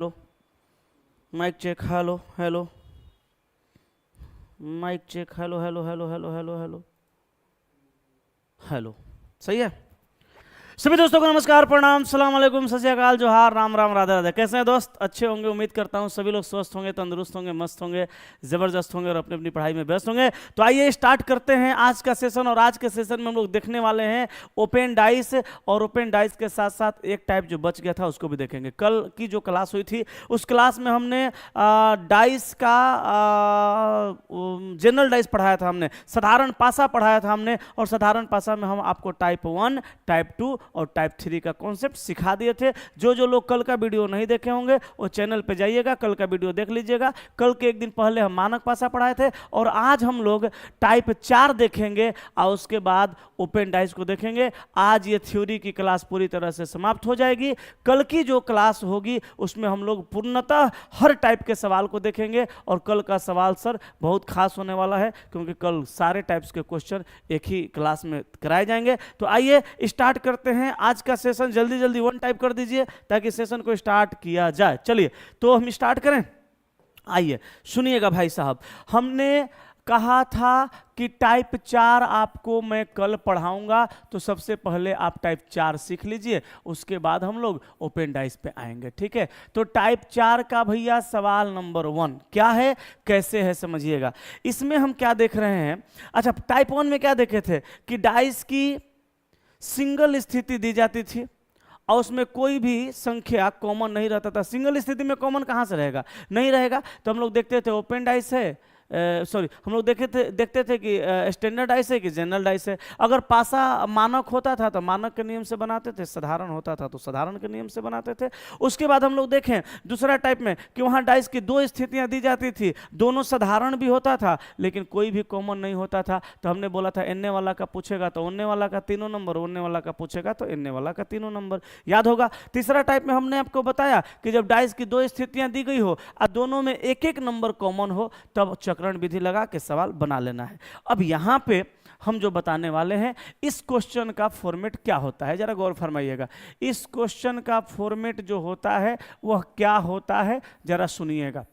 Hello, mic check, hello hello, mic check, hello hello hello hello hello hello hello. सही है। सभी दोस्तों को नमस्कार, प्रणाम, सलाम अलैकुम, सत श्री अकाल, जोहार, राम राम, राधे राधे। कैसे हैं दोस्त? अच्छे होंगे, उम्मीद करता हूं सभी लोग स्वस्थ होंगे, तंदुरुस्त होंगे, मस्त होंगे, जबरदस्त होंगे और अपनी अपनी पढ़ाई में व्यस्त होंगे। तो आइए स्टार्ट करते हैं आज का सेशन। और आज के सेशन में हम लोग देखने वाले हैं ओपन डाइस, और ओपन डाइस के साथ साथ एक टाइप जो बच गया था उसको भी देखेंगे। कल की जो क्लास हुई थी उस क्लास में हमने डाइस का जनरल डाइस पढ़ाया था, हमने साधारण पासा पढ़ाया था हमने, और साधारण पासा में हम आपको टाइप 1, टाइप 2 और टाइप 3 का कॉन्सेप्ट सिखा दिए थे। जो जो लोग कल का वीडियो नहीं देखे होंगे वो चैनल पे जाइएगा, कल का वीडियो देख लीजिएगा। कल के एक दिन पहले हम मानक पासा पढ़ाए थे, और आज हम लोग टाइप 4 देखेंगे और उसके बाद ओपन डाइस को देखेंगे। आज ये थ्योरी की क्लास पूरी तरह से समाप्त हो जाएगी। कल की जो क्लास होगी उसमें हम लोग पूर्णतः हर टाइप के सवाल को देखेंगे, और कल का सवाल सर बहुत खास होने वाला है, क्योंकि कल सारे टाइप्स के क्वेश्चन एक ही क्लास में कराए जाएंगे। तो आइए स्टार्ट करते हैं आज का सेशन। जल्दी जल्दी 1 टाइप कर दीजिए ताकि सेशन को स्टार्ट किया जाए। चलिए तो हम स्टार्ट करें। आइए सुनिएगा भाई साहब, हमने कहा था कि टाइप 4 आपको मैं कल पढ़ाऊंगा, तो सबसे पहले आप टाइप 4 सीख लीजिए, उसके बाद हम लोग ओपन डाइस पे आएंगे। ठीक है, तो टाइप 4 का भैया सवाल नंबर 1 क्या है, कैसे है समझिएगा। इसमें हम क्या देख रहे हैं? अच्छा, टाइप 1 में क्या देखे थे कि डाइस की सिंगल स्थिति दी जाती थी और उसमें कोई भी संख्या कॉमन नहीं रहता था। सिंगल स्थिति में कॉमन कहाँ से रहेगा? नहीं रहेगा। तो हम लोग देखते थे ओपन डाइस है, हम लोग देखते थे कि स्टैंडर्ड डाइस है कि जनरल डाइस है। अगर पासा मानक होता था तो मानक के नियम से बनाते थे, साधारण होता था तो साधारण के नियम से बनाते थे। उसके बाद हम लोग देखें दूसरा टाइप में कि वहाँ डाइस की 2 स्थितियाँ दी जाती थी, दोनों साधारण भी होता था लेकिन कोई भी कॉमन नहीं होता था। तो हमने बोला था एनने वाला का पूछेगा तो ओनने वाला का तीनों नंबर, ओनने वाला का पूछेगा तो एनने वाला का तीनों नंबर, याद होगा। तीसरा टाइप में हमने आपको बताया कि जब डाइस की 2 स्थितियाँ दी गई हो और दोनों में एक एक नंबर कॉमन हो तब चक्रण विधि लगा के सवाल बना लेना है। अब यहां पे हम जो बताने वाले हैं इस क्वेश्चन का फॉर्मेट क्या होता है, जरा गौर फरमाइएगा। इस क्वेश्चन का फॉर्मेट जो होता है वह क्या होता है, जरा सुनिएगा।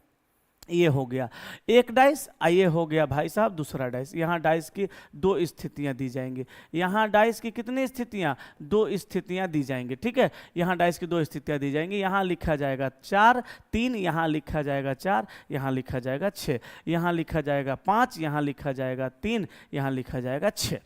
ये हो गया एक डाइस, ये हो गया भाई साहब दूसरा डाइस। यहाँ डाइस की 2 स्थितियाँ दी जाएंगी, यहाँ डाइस की कितनी स्थितियाँ? 2 स्थितियाँ दी जाएंगी। ठीक है, यहाँ डाइस की 2 स्थितियाँ दी जाएंगी। यहाँ लिखा जाएगा 4 3, यहाँ लिखा जाएगा 4, यहाँ लिखा जाएगा 6, यहाँ लिखा जाएगा 5, यहाँ लिखा जाएगा 3, यहाँ लिखा जाएगा 6।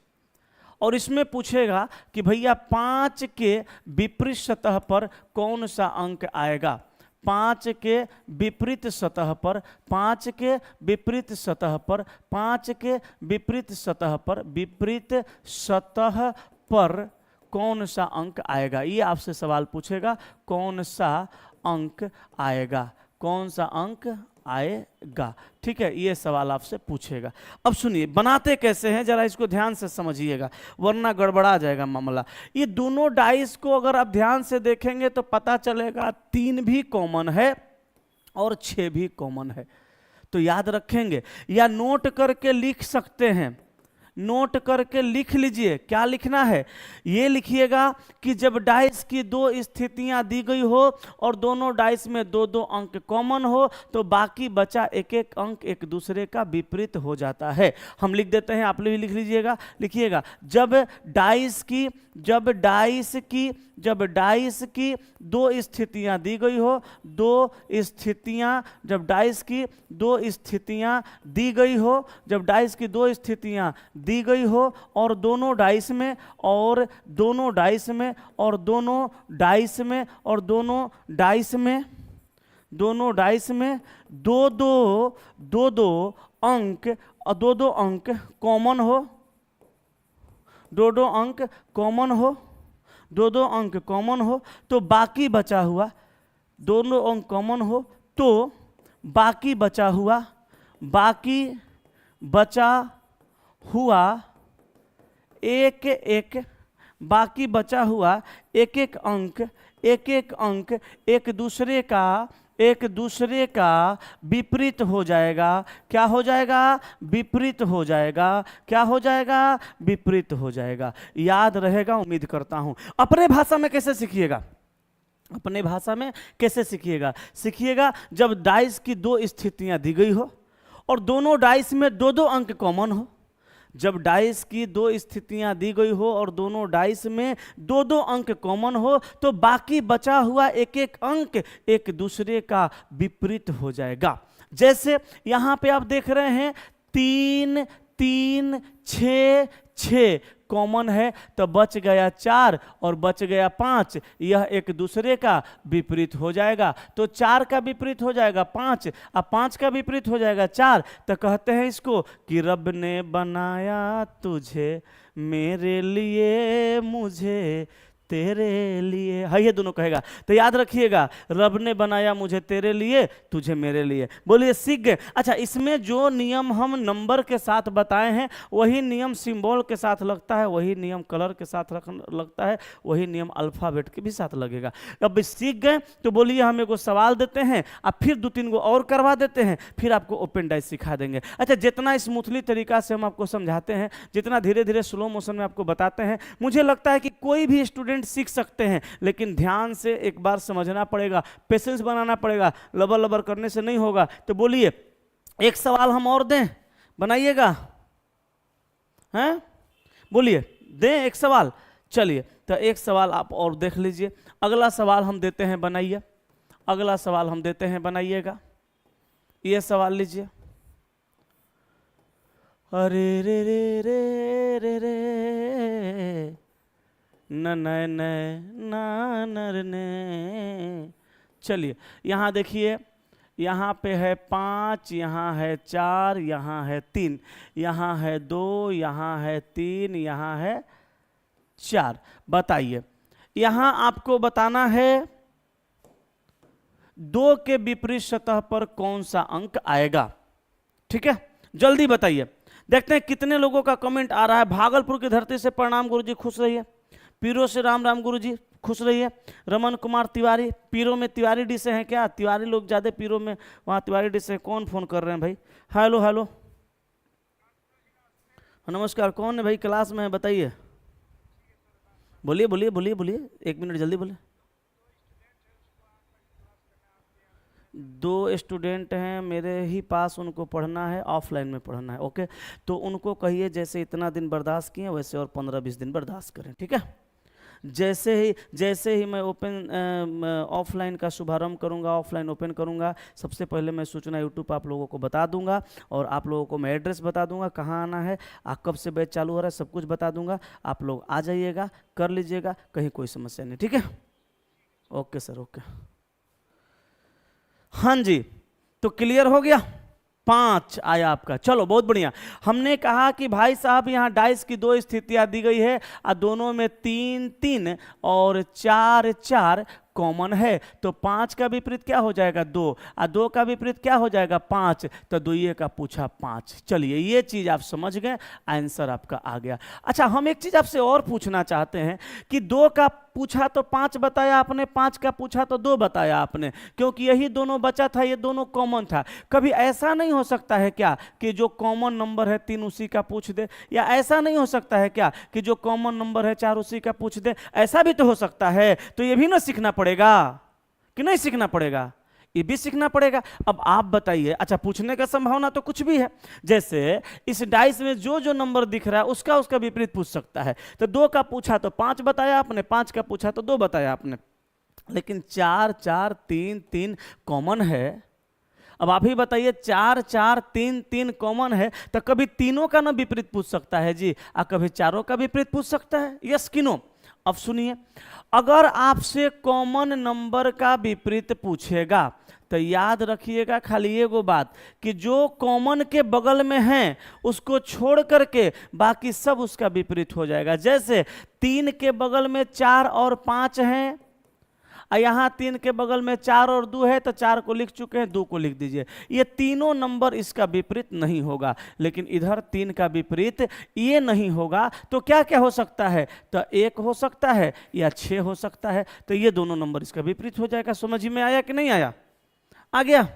और इसमें पूछेगा कि भैया 5 के विपरीत सतह पर कौन सा अंक आएगा? 5 के विपरीत सतह पर, 5 के विपरीत सतह पर, 5 के विपरीत सतह पर, विपरीत सतह पर कौन सा अंक आएगा? ये आपसे सवाल पूछेगा, कौन सा अंक आएगा, कौन सा अंक आएगा। ठीक है, ये सवाल आपसे पूछेगा। अब सुनिए बनाते कैसे हैं, जरा इसको ध्यान से समझिएगा वरना गड़बड़ा जाएगा मामला। ये दोनों डाइस को अगर आप ध्यान से देखेंगे तो पता चलेगा 3 भी कॉमन है और 6 भी कॉमन है। तो याद रखेंगे या नोट करके लिख सकते हैं, नोट करके लिख लीजिए। क्या लिखना है? ये लिखिएगा कि जब डाइस की 2 स्थितियां दी गई हो और दोनों डाइस में 2-2 अंक कॉमन हो तो बाकी बचा एक एक अंक एक दूसरे का विपरीत हो जाता है। हम लिख देते हैं, आप भी लिख लीजिएगा, लिखिएगा। जब डाइस की 2 स्थितियां दी गई हो, 2 स्थितियां, जब डाइस की 2 स्थितियां दी गई हो, जब डाइस की 2 स्थितियां दी गई हो और दोनों डाइस में और दोनों डाइस में और दोनों डाइस में और दोनों डाइस में, दोनों डाइस में 2-2 अंक और 2-2 अंक कॉमन हो, 2-2 अंक कॉमन हो, 2-2 अंक कॉमन हो, तो बाकी बचा हुआ 2 अंक कॉमन हो तो बाकी बचा हुआ एक एक, बाकी बचा हुआ एक एक अंक एक दूसरे का विपरीत हो जाएगा। क्या हो जाएगा? विपरीत हो जाएगा। क्या हो जाएगा? विपरीत हो जाएगा। याद रहेगा उम्मीद करता हूं। अपने भाषा में कैसे सीखिएगा? अपने भाषा में कैसे सीखिएगा? सीखिएगा जब डाइस की दो स्थितियां दी गई हो और दोनों डाइस में दो दो अंक कॉमन हो। जब डाइस की दो स्थितियां दी गई हो और दोनों डाइस में दो दो अंक कॉमन हो तो बाकी बचा हुआ एक एक अंक एक दूसरे का विपरीत हो जाएगा। जैसे यहां पे आप देख रहे हैं 3 3 6 6 कॉमन है, तो बच गया 4 और बच गया 5, यह एक दूसरे का विपरीत हो जाएगा। तो 4 का विपरीत हो जाएगा 5, अब 5 का विपरीत हो जाएगा 4। तो कहते हैं इसको कि रब ने बनाया तुझे मेरे लिए, मुझे तेरे लिए। है ये दोनों कहेगा। तो याद रखिएगा, रब ने बनाया मुझे तेरे लिए, तुझे मेरे लिए। बोलिए सीख गए। अच्छा, इसमें जो नियम हम नंबर के साथ बताए हैं वही नियम सिंबल के साथ लगता है, वही नियम कलर के साथ लगता है, वही नियम अल्फाबेट के भी साथ लगेगा। अब सीख गए तो बोलिए हम एगो सवाल देते हैं, अब फिर 2-3 गो और करवा देते हैं, फिर आपको ओपन डाइस सिखा देंगे। अच्छा, जितना स्मूथली तरीका से हम आपको समझाते हैं, जितना धीरे धीरे स्लो मोशन में आपको बताते हैं, मुझे लगता है कि कोई भी स्टूडेंट सीख सकते हैं, लेकिन ध्यान से एक बार समझना पड़ेगा, पेशेंस बनाना पड़ेगा, लबर लबर करने से नहीं होगा। तो बोलिए एक सवाल हम और दें, बनाइएगा? हैं? बोलिए दें एक सवाल। चलिए तो एक सवाल आप और देख लीजिए। अगला सवाल हम देते हैं, बनाइए। अगला सवाल हम देते हैं, बनाइएगा। ये सवाल लीजिए। अरे रे रे रे रे रे न ने। चलिए यहाँ देखिए, यहाँ पे है 5, यहाँ है 4, यहाँ है 3, यहाँ है 2, यहाँ है 3, यहाँ है 4। बताइए यहाँ आपको बताना है 2 के विपरीत सतह पर कौन सा अंक आएगा। ठीक है, जल्दी बताइए। देखते हैं कितने लोगों का कमेंट आ रहा है। भागलपुर की धरती से प्रणाम गुरुजी, खुश रहिए। पीरो से राम राम गुरुजी, खुश रहिए। रमन कुमार तिवारी, पीरो में तिवारी डी से हैं क्या? तिवारी लोग ज्यादा पीरो में, वहाँ तिवारी डी से। कौन फोन कर रहे हैं भाई? हेलो हेलो, नमस्कार। कौन है भाई? क्लास में है, बताइए। बोलिए बोलिए बोलिए बोलिए, 1 मिनट जल्दी बोलिए। 2 स्टूडेंट हैं मेरे ही पास, उनको पढ़ना है, ऑफलाइन में पढ़ना है। ओके, तो उनको कहिए जैसे इतना दिन बर्दाश्त किए वैसे और 15-20 दिन बर्दाश्त करें। ठीक है, जैसे ही मैं ओपन ऑफलाइन का शुभारंभ करूंगा, ऑफलाइन ओपन करूंगा, सबसे पहले मैं सूचना यूट्यूब आप लोगों को बता दूंगा और आप लोगों को मैं एड्रेस बता दूंगा, कहाँ आना है, कब से बैच चालू हो रहा है, सब कुछ बता दूंगा। आप लोग आ जाइएगा, कर लीजिएगा, कहीं कोई समस्या नहीं। ठीक है, ओके सर, ओके। हाँ जी, तो क्लियर हो गया। 5 आया आपका। चलो बहुत बढ़िया। हमने कहा कि भाई साहब यहाँ डाइस की 2 स्थितियां दी गई है और दोनों में 3 3 और 4 4 कॉमन है, तो 5 का विपरीत क्या हो जाएगा? 2, और 2 का विपरीत क्या हो जाएगा? 5। तो दुइये का पूछा 5। चलिए ये चीज आप समझ गए, आंसर आपका आ गया। अच्छा, हम एक चीज आपसे और पूछना चाहते हैं कि 2 का पूछा तो 5 बताया आपने, 5 का पूछा तो 2 बताया आपने, क्योंकि यही दोनों बचा था, ये दोनों कॉमन था। कभी ऐसा नहीं हो सकता है क्या कि जो कॉमन नंबर है 3 उसी का पूछ दे? या ऐसा नहीं हो सकता है क्या कि जो कॉमन नंबर है 4 उसी का पूछ दे? ऐसा भी तो हो सकता है। तो ये भी ना सीखना पड़ेगा कि नहीं सीखना पड़ेगा? ये भी सीखना पड़ेगा। अब आप बताइए। अच्छा, पूछने का संभावना तो कुछ भी है, जैसे इस डाइस में जो जो नंबर दिख रहा है उसका विपरीत पूछ सकता है। तो 2 का पूछा तो 5 बताया आपने, 5 का पूछा तो 2 बताया आपने, लेकिन 4 4 3 3 कॉमन है। अब आप ही बताइए, 4 4 3 3 कॉमन है, तो कभी तीनों का ना विपरीत पूछ सकता है जी, और कभी चारों का विपरीत पूछ सकता है। यस कि नो? अब सुनिए, अगर आपसे कॉमन नंबर का विपरीत पूछेगा तो याद रखिएगा खाली एगो बात, कि जो कॉमन के बगल में है उसको छोड़ करके बाकी सब उसका विपरीत हो जाएगा। जैसे 3 के बगल में 4 और 5 हैं, यहाँ 3 के बगल में 4 और 2 है, तो 4 को लिख चुके हैं, 2 को लिख दीजिए। ये तीनों नंबर इसका विपरीत नहीं होगा, लेकिन इधर 3 का विपरीत ये नहीं होगा। तो क्या क्या हो सकता है? तो 1 हो सकता है या 6 हो सकता है। तो ये दोनों नंबर इसका विपरीत हो जाएगा। समझ में आया कि नहीं आया? आ गया?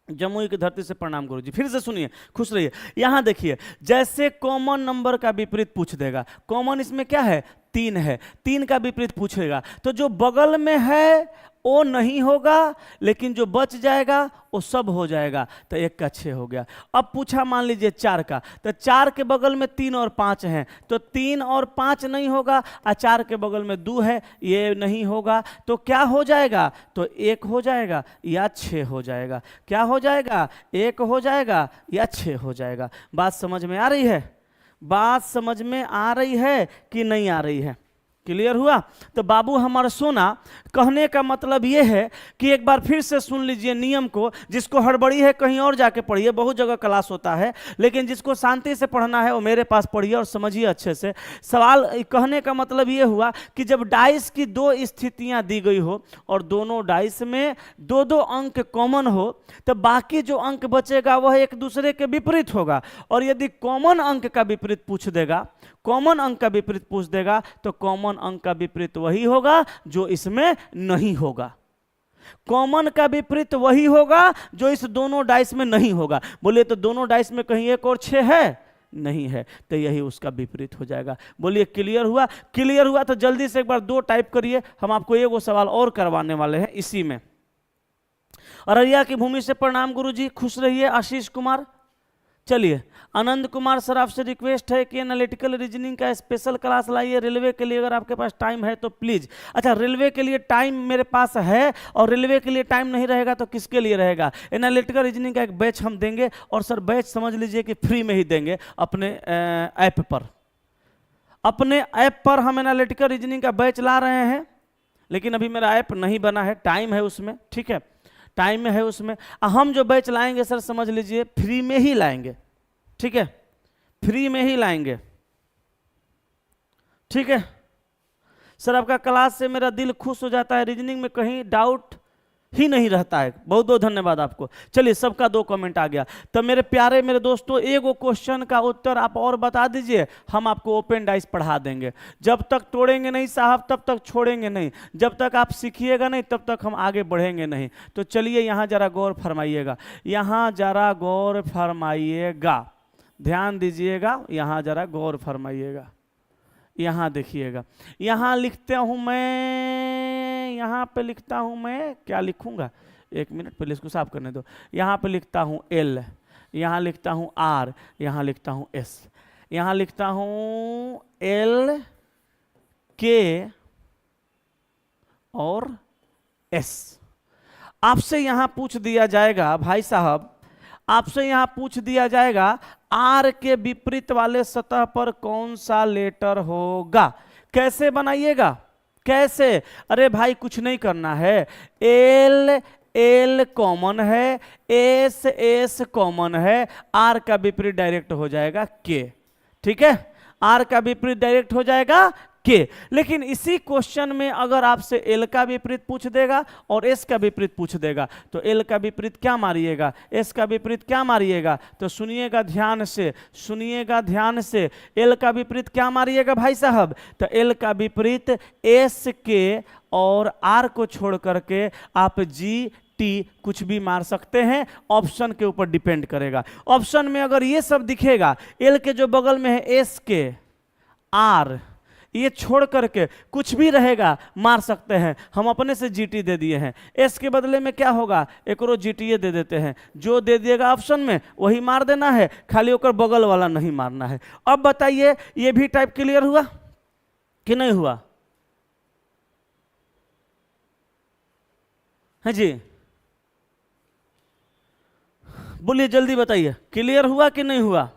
जमुई की धरती से प्रणाम गुरुजी। फिर से सुनिए, खुश रहिए। यहां देखिए, जैसे कॉमन नंबर का विपरीत पूछ देगा। कॉमन इसमें क्या है? 3 है, 3 का विपरीत पूछेगा तो जो बगल में है वो नहीं होगा, लेकिन जो बच जाएगा वो सब हो जाएगा, तो 1 का 6 हो गया। अब पूछा मान लीजिए 4 का, तो 4 के बगल में 3 और 5 हैं, तो 3 और 5 नहीं होगा, और 4 के बगल में 2 है, ये नहीं होगा, तो क्या हो जाएगा, तो 1 हो जाएगा या 6 हो जाएगा। क्या हो जाएगा, 1 हो जाएगा या 6 हो जाएगा। बात समझ में आ रही है? बात समझ में आ रही है कि नहीं आ रही है? क्लियर हुआ? तो बाबू हमारा सोना, कहने का मतलब ये है कि एक बार फिर से सुन लीजिए नियम को। जिसको हड़बड़ी है कहीं और जाके पढ़िए, बहुत जगह क्लास होता है, लेकिन जिसको शांति से पढ़ना है वो मेरे पास पढ़िए और समझिए अच्छे से। सवाल कहने का मतलब ये हुआ कि जब डाइस की 2 स्थितियां दी गई हो और दोनों डाइस में 2-2 अंक कॉमन हो, तो बाकी जो अंक बचेगा वह एक दूसरे के विपरीत होगा। और यदि कॉमन अंक का विपरीत पूछ देगा, कॉमन अंक का विपरीत पूछ देगा, तो कॉमन अंक का विपरीत वही होगा जो इसमें नहीं होगा। कॉमन का विपरीत वही होगा जो इस दोनों डाइस में नहीं होगा। बोलिए तो दोनों डाइस में कहीं 1 और 6 है? नहीं है, तो यही उसका विपरीत हो जाएगा। बोलिए क्लियर हुआ? क्लियर हुआ तो जल्दी से एक बार 2 टाइप करिए, हम आपको एक सवाल और करवाने वाले हैं इसी में। अररिया की भूमि से प्रणाम गुरुजी, खुश रहिए। आशीष कुमार, चलिए आनंद कुमार सर, आपसे रिक्वेस्ट है कि एनालिटिकल रीजनिंग का स्पेशल क्लास लाइए रेलवे के लिए, अगर आपके पास टाइम है तो प्लीज। अच्छा, रेलवे के लिए टाइम मेरे पास है, और रेलवे के लिए टाइम नहीं रहेगा तो किसके लिए रहेगा? एनालिटिकल रीजनिंग का एक बैच हम देंगे, और सर बैच समझ लीजिए कि फ्री में ही देंगे अपने ऐप पर। अपने ऐप पर हम एनालिटिकल रीजनिंग का बैच ला रहे हैं, लेकिन अभी मेरा ऐप नहीं बना है, टाइम है उसमें, ठीक है, टाइम में है उसमें। हम जो बैच लाएंगे सर समझ लीजिए फ्री में ही लाएंगे, ठीक है, फ्री में ही लाएंगे, ठीक है सर। आपका क्लास से मेरा दिल खुश हो जाता है, रीजनिंग में कहीं डाउट ही नहीं रहता है। बहुत बहुत धन्यवाद आपको। चलिए सबका 2 कमेंट आ गया। तो मेरे प्यारे मेरे दोस्तों, एक क्वेश्चन का उत्तर आप और बता दीजिए, हम आपको ओपन डाइस पढ़ा देंगे। जब तक तोड़ेंगे नहीं साहब तब तक छोड़ेंगे नहीं, जब तक आप सीखिएगा नहीं तब तक हम आगे बढ़ेंगे नहीं। तो चलिए यहाँ जरा गौर फरमाइएगा, यहाँ जरा गौर फरमाइएगा, ध्यान दीजिएगा, यहाँ जरा गौर फरमाइएगा। यहाँ देखिएगा, यहाँ लिखते हूँ मैं, यहाँ पे लिखता हूँ मैं, क्या लिखूंगा 1 मिनट पहले इसको साफ करने दो। यहाँ पे लिखता हूँ L, यहाँ लिखता हूँ R, यहाँ लिखता हूँ S, यहाँ लिखता हूँ L K और S। आपसे यहाँ पूछ दिया जाएगा भाई साहब, आपसे यहाँ पूछ दिया जाएगा R के विपरीत वाले सतह पर कौन सा लेटर होगा। कैसे बनाइएगा, कैसे? अरे भाई कुछ नहीं करना है, L कॉमन है, S कॉमन है, R का विपरीत डायरेक्ट हो जाएगा K, ठीक है, R का विपरीत डायरेक्ट हो जाएगा K। लेकिन इसी क्वेश्चन में अगर आपसे L का विपरीत पूछ देगा और S का विपरीत पूछ देगा, तो L का विपरीत क्या मारिएगा, S का विपरीत क्या मारिएगा? तो सुनिएगा ध्यान से, सुनिएगा ध्यान से, L का विपरीत क्या मारिएगा भाई साहब? तो L का विपरीत S के और R को छोड़ करके आप G T कुछ भी मार सकते हैं, ऑप्शन के ऊपर डिपेंड करेगा। ऑप्शन में अगर ये सब दिखेगा, L के जो बगल में है S के R, ये छोड़ करके कुछ भी रहेगा मार सकते हैं। हम अपने से GT दे दिए हैं, S के बदले में क्या होगा, एक और GT दे देते हैं। जो दे दिएगा ऑप्शन में वही मार देना है, खाली होकर बगल वाला नहीं मारना है। अब बताइए ये भी टाइप क्लियर हुआ कि नहीं हुआ? है जी, बोलिए जल्दी बताइए, क्लियर हुआ कि नहीं हुआ?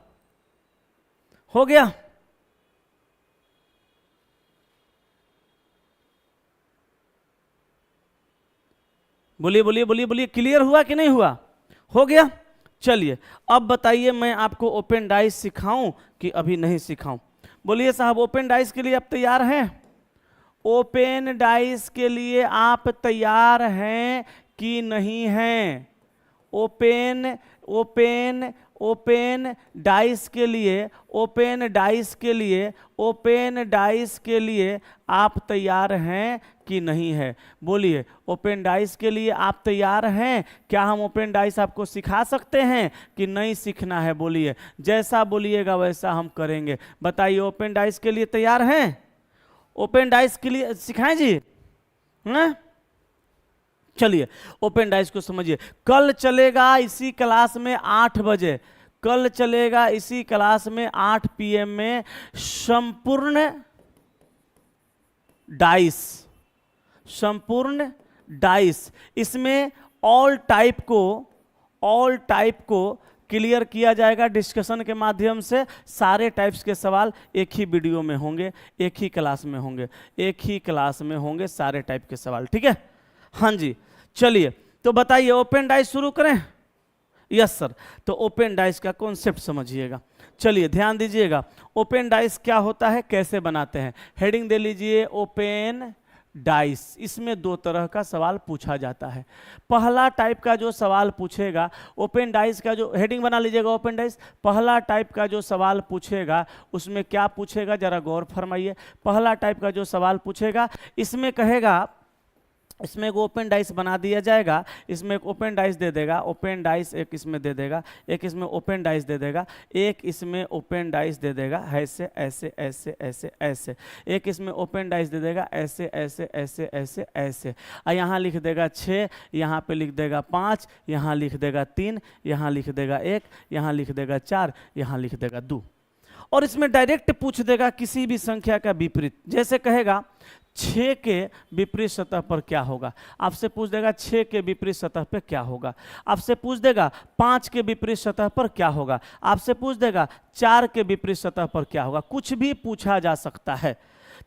हो गया? बोलिए बोलिए बोलिए बोलिए, क्लियर हुआ कि नहीं हुआ? हो गया? चलिए अब बताइए, मैं आपको ओपन डाइस सिखाऊं कि अभी नहीं सिखाऊं? बोलिए साहब, ओपन डाइस के लिए आप तैयार हैं? ओपन डाइस के लिए आप तैयार हैं कि नहीं हैं? ओपन ओपन ओपन डाइस के लिए, ओपन डाइस के लिए, ओपन डाइस के लिए आप तैयार हैं कि नहीं है? बोलिए, ओपन डाइस के लिए आप तैयार हैं? क्या हम ओपन डाइस आपको सिखा सकते हैं कि नहीं सीखना है? बोलिए, जैसा बोलिएगा वैसा हम करेंगे। बताइए, ओपन डाइस के लिए तैयार हैं? ओपन डाइस क्लियर सिखाएं जी? हैं? चलिए ओपन डाइस को समझिए। कल चलेगा इसी क्लास में 8 बजे, कल चलेगा इसी क्लास में 8 PM में संपूर्ण डाइस, संपूर्ण डाइस। इसमें ऑल टाइप को क्लियर किया जाएगा डिस्कशन के माध्यम से। सारे टाइप्स के सवाल एक ही वीडियो में होंगे, एक ही क्लास में होंगे, एक ही क्लास में होंगे सारे टाइप के सवाल, ठीक है? हाँ जी, चलिए तो बताइए ओपन डाइस शुरू करें? Yes sir. तो ओपन डाइस का कॉन्सेप्ट समझिएगा। चलिए ध्यान दीजिएगा, ओपन डाइस क्या होता है, कैसे बनाते हैं। हेडिंग दे लीजिए ओपन डाइस। इसमें 2 तरह का सवाल पूछा जाता है। पहला टाइप का जो सवाल पूछेगा ओपन डाइस का, जो हेडिंग बना लीजिएगा ओपन डाइस। पहला टाइप का जो सवाल पूछेगा उसमें क्या पूछेगा, जरा गौर फरमाइए। पहला टाइप का जो सवाल पूछेगा इसमें कहेगा, इसमें एक ओपन डाइस बना दिया जाएगा, इसमें एक ओपन डाइस दे देगा, ओपन डाइस एक इसमें दे देगा, एक इसमें ओपन डाइस दे देगा, एक इसमें ओपन डाइस दे देगा, ऐसे ऐसे ऐसे ऐसे ऐसे, एक इसमें ओपन डाइस दे देगा, ऐसे ऐसे ऐसे ऐसे ऐसे, और यहाँ लिख देगा 6, यहाँ पे लिख देगा 5, यहाँ लिख देगा 3, यहाँ लिख देगा 1, यहाँ लिख देगा 4, यहाँ लिख देगा 2। और इसमें डायरेक्ट पूछ देगा किसी भी संख्या का विपरीत। जैसे कहेगा 6 के विपरीत सतह पर क्या होगा, आपसे पूछ देगा 6 के विपरीत सतह पर क्या होगा। आपसे पूछ देगा 5 के विपरीत सतह पर क्या होगा। आपसे पूछ देगा 4 के विपरीत सतह पर क्या होगा। कुछ भी पूछा जा सकता है।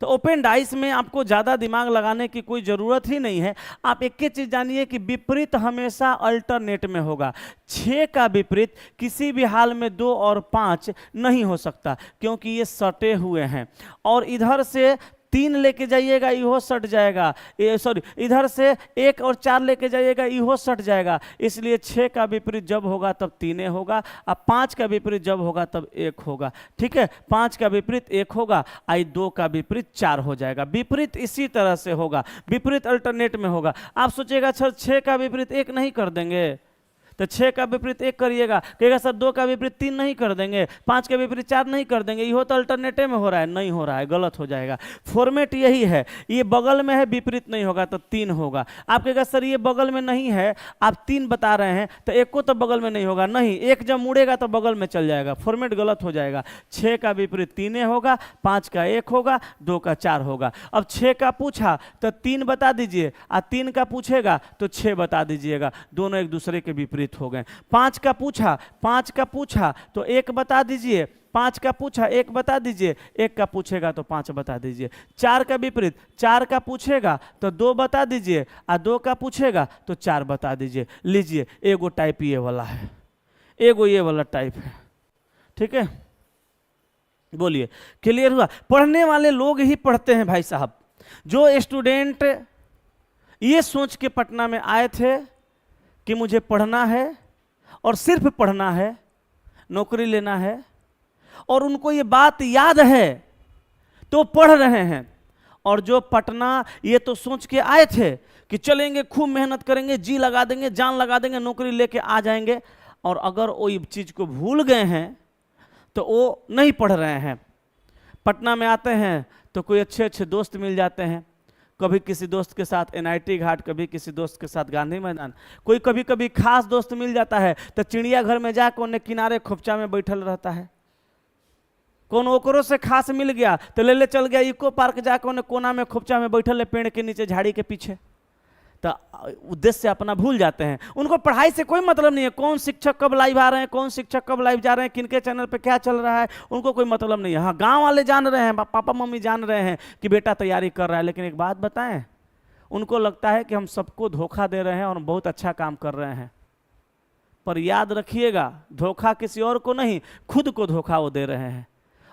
तो ओपन डाइस में आपको ज़्यादा दिमाग लगाने की कोई ज़रूरत ही नहीं है। आप एक ही चीज़ जानिए कि विपरीत हमेशा अल्टरनेट में होगा। 6 का विपरीत किसी भी हाल में 2 और 5 नहीं हो सकता, क्योंकि ये सटे हुए हैं। और इधर से 3 लेके जाइएगा इहो सट जाएगा, सॉरी इधर से 1 और 4 लेके जाइएगा इहो सट जाएगा। इसलिए 6 का विपरीत जब होगा तब 3 होगा, अब 5 का विपरीत जब होगा तब 1 होगा। ठीक है, 5 का विपरीत 1 होगा, आई 2 का विपरीत 4 हो जाएगा। विपरीत इसी तरह से होगा, विपरीत अल्टरनेट में होगा। आप सोचिएगा सर 6 का विपरीत 1 नहीं कर देंगे, तो 6 का विपरीत 1 करिएगा, कहेगा सर 2 का विपरीत 3 नहीं कर देंगे, 5 का विपरीत 4 नहीं कर देंगे, ये तो अल्टरनेटिव में हो रहा है, नहीं हो रहा है, गलत हो जाएगा। फॉर्मेट यही है, ये बगल में है विपरीत नहीं होगा तो 3 होगा। आप कहेगा सर ये बगल में नहीं है, आप 3 बता रहे हैं तो 1 को तो बगल में नहीं होगा, नहीं 1 जब मुड़ेगा तो बगल में चल जाएगा, फॉर्मेट गलत हो जाएगा। 6 का विपरीत 3 होगा, 5 का 1 होगा, 2 का 4 होगा। अब 6 का पूछा तो 3 बता दीजिए, और 3 का पूछेगा तो 6 बता दीजिएगा, दोनों एक दूसरे के विपरीत हो गए। 5 का पूछा तो 1 बता दीजिए, 5 का पूछा 1 बता दीजिए, 1 का पूछेगा तो 5 बता दीजिए। 4 का विपरीत 4 का पूछेगा तो 2 बता दीजिए, और 2 का पूछेगा तो 4 बता दीजिए। लीजिए एगो टाइप ये वाला है, एगो ये वाला टाइप है। ठीक है, बोलिए क्लियर हुआ? पढ़ने वाले लोग ही पढ़ते हैं भाई साहब। जो स्टूडेंट ये सोच के पटना में आए थे कि मुझे पढ़ना है और सिर्फ पढ़ना है, नौकरी लेना है, और उनको ये बात याद है तो पढ़ रहे हैं। और जो पटना ये तो सोच के आए थे कि चलेंगे, खूब मेहनत करेंगे, जी लगा देंगे, जान लगा देंगे, नौकरी लेके आ जाएंगे, और अगर वो ये चीज़ को भूल गए हैं तो वो नहीं पढ़ रहे हैं। पटना में आते हैं तो कोई अच्छे अच्छे दोस्त मिल जाते हैं, कभी किसी दोस्त के साथ NIT घाट, कभी किसी दोस्त के साथ गांधी मैदान, कोई कभी कभी खास दोस्त मिल जाता है तो चिड़ियाघर में जाकर उन्हें किनारे खोपचा में बैठल रहता है। कौन ओकरो से खास मिल गया तो ले चल गया इको पार्क, जाकर उन्हें कोना में खोपचा में बैठल है पेड़ के नीचे झाड़ी के पीछे। तो उद्देश्य अपना भूल जाते हैं। उनको पढ़ाई से कोई मतलब नहीं है, कौन शिक्षक कब लाइव आ रहे हैं, कौन शिक्षक कब लाइव जा रहे हैं, किनके चैनल पे क्या चल रहा है, उनको कोई मतलब नहीं है। हाँ, गांव वाले जान रहे हैं, पापा मम्मी जान रहे हैं कि बेटा तैयारी कर रहा है, लेकिन एक बात बताएं, उनको लगता है कि हम सबको धोखा दे रहे हैं और बहुत अच्छा काम कर रहे हैं। पर याद रखिएगा, धोखा किसी और को नहीं, खुद को धोखा वो दे रहे हैं।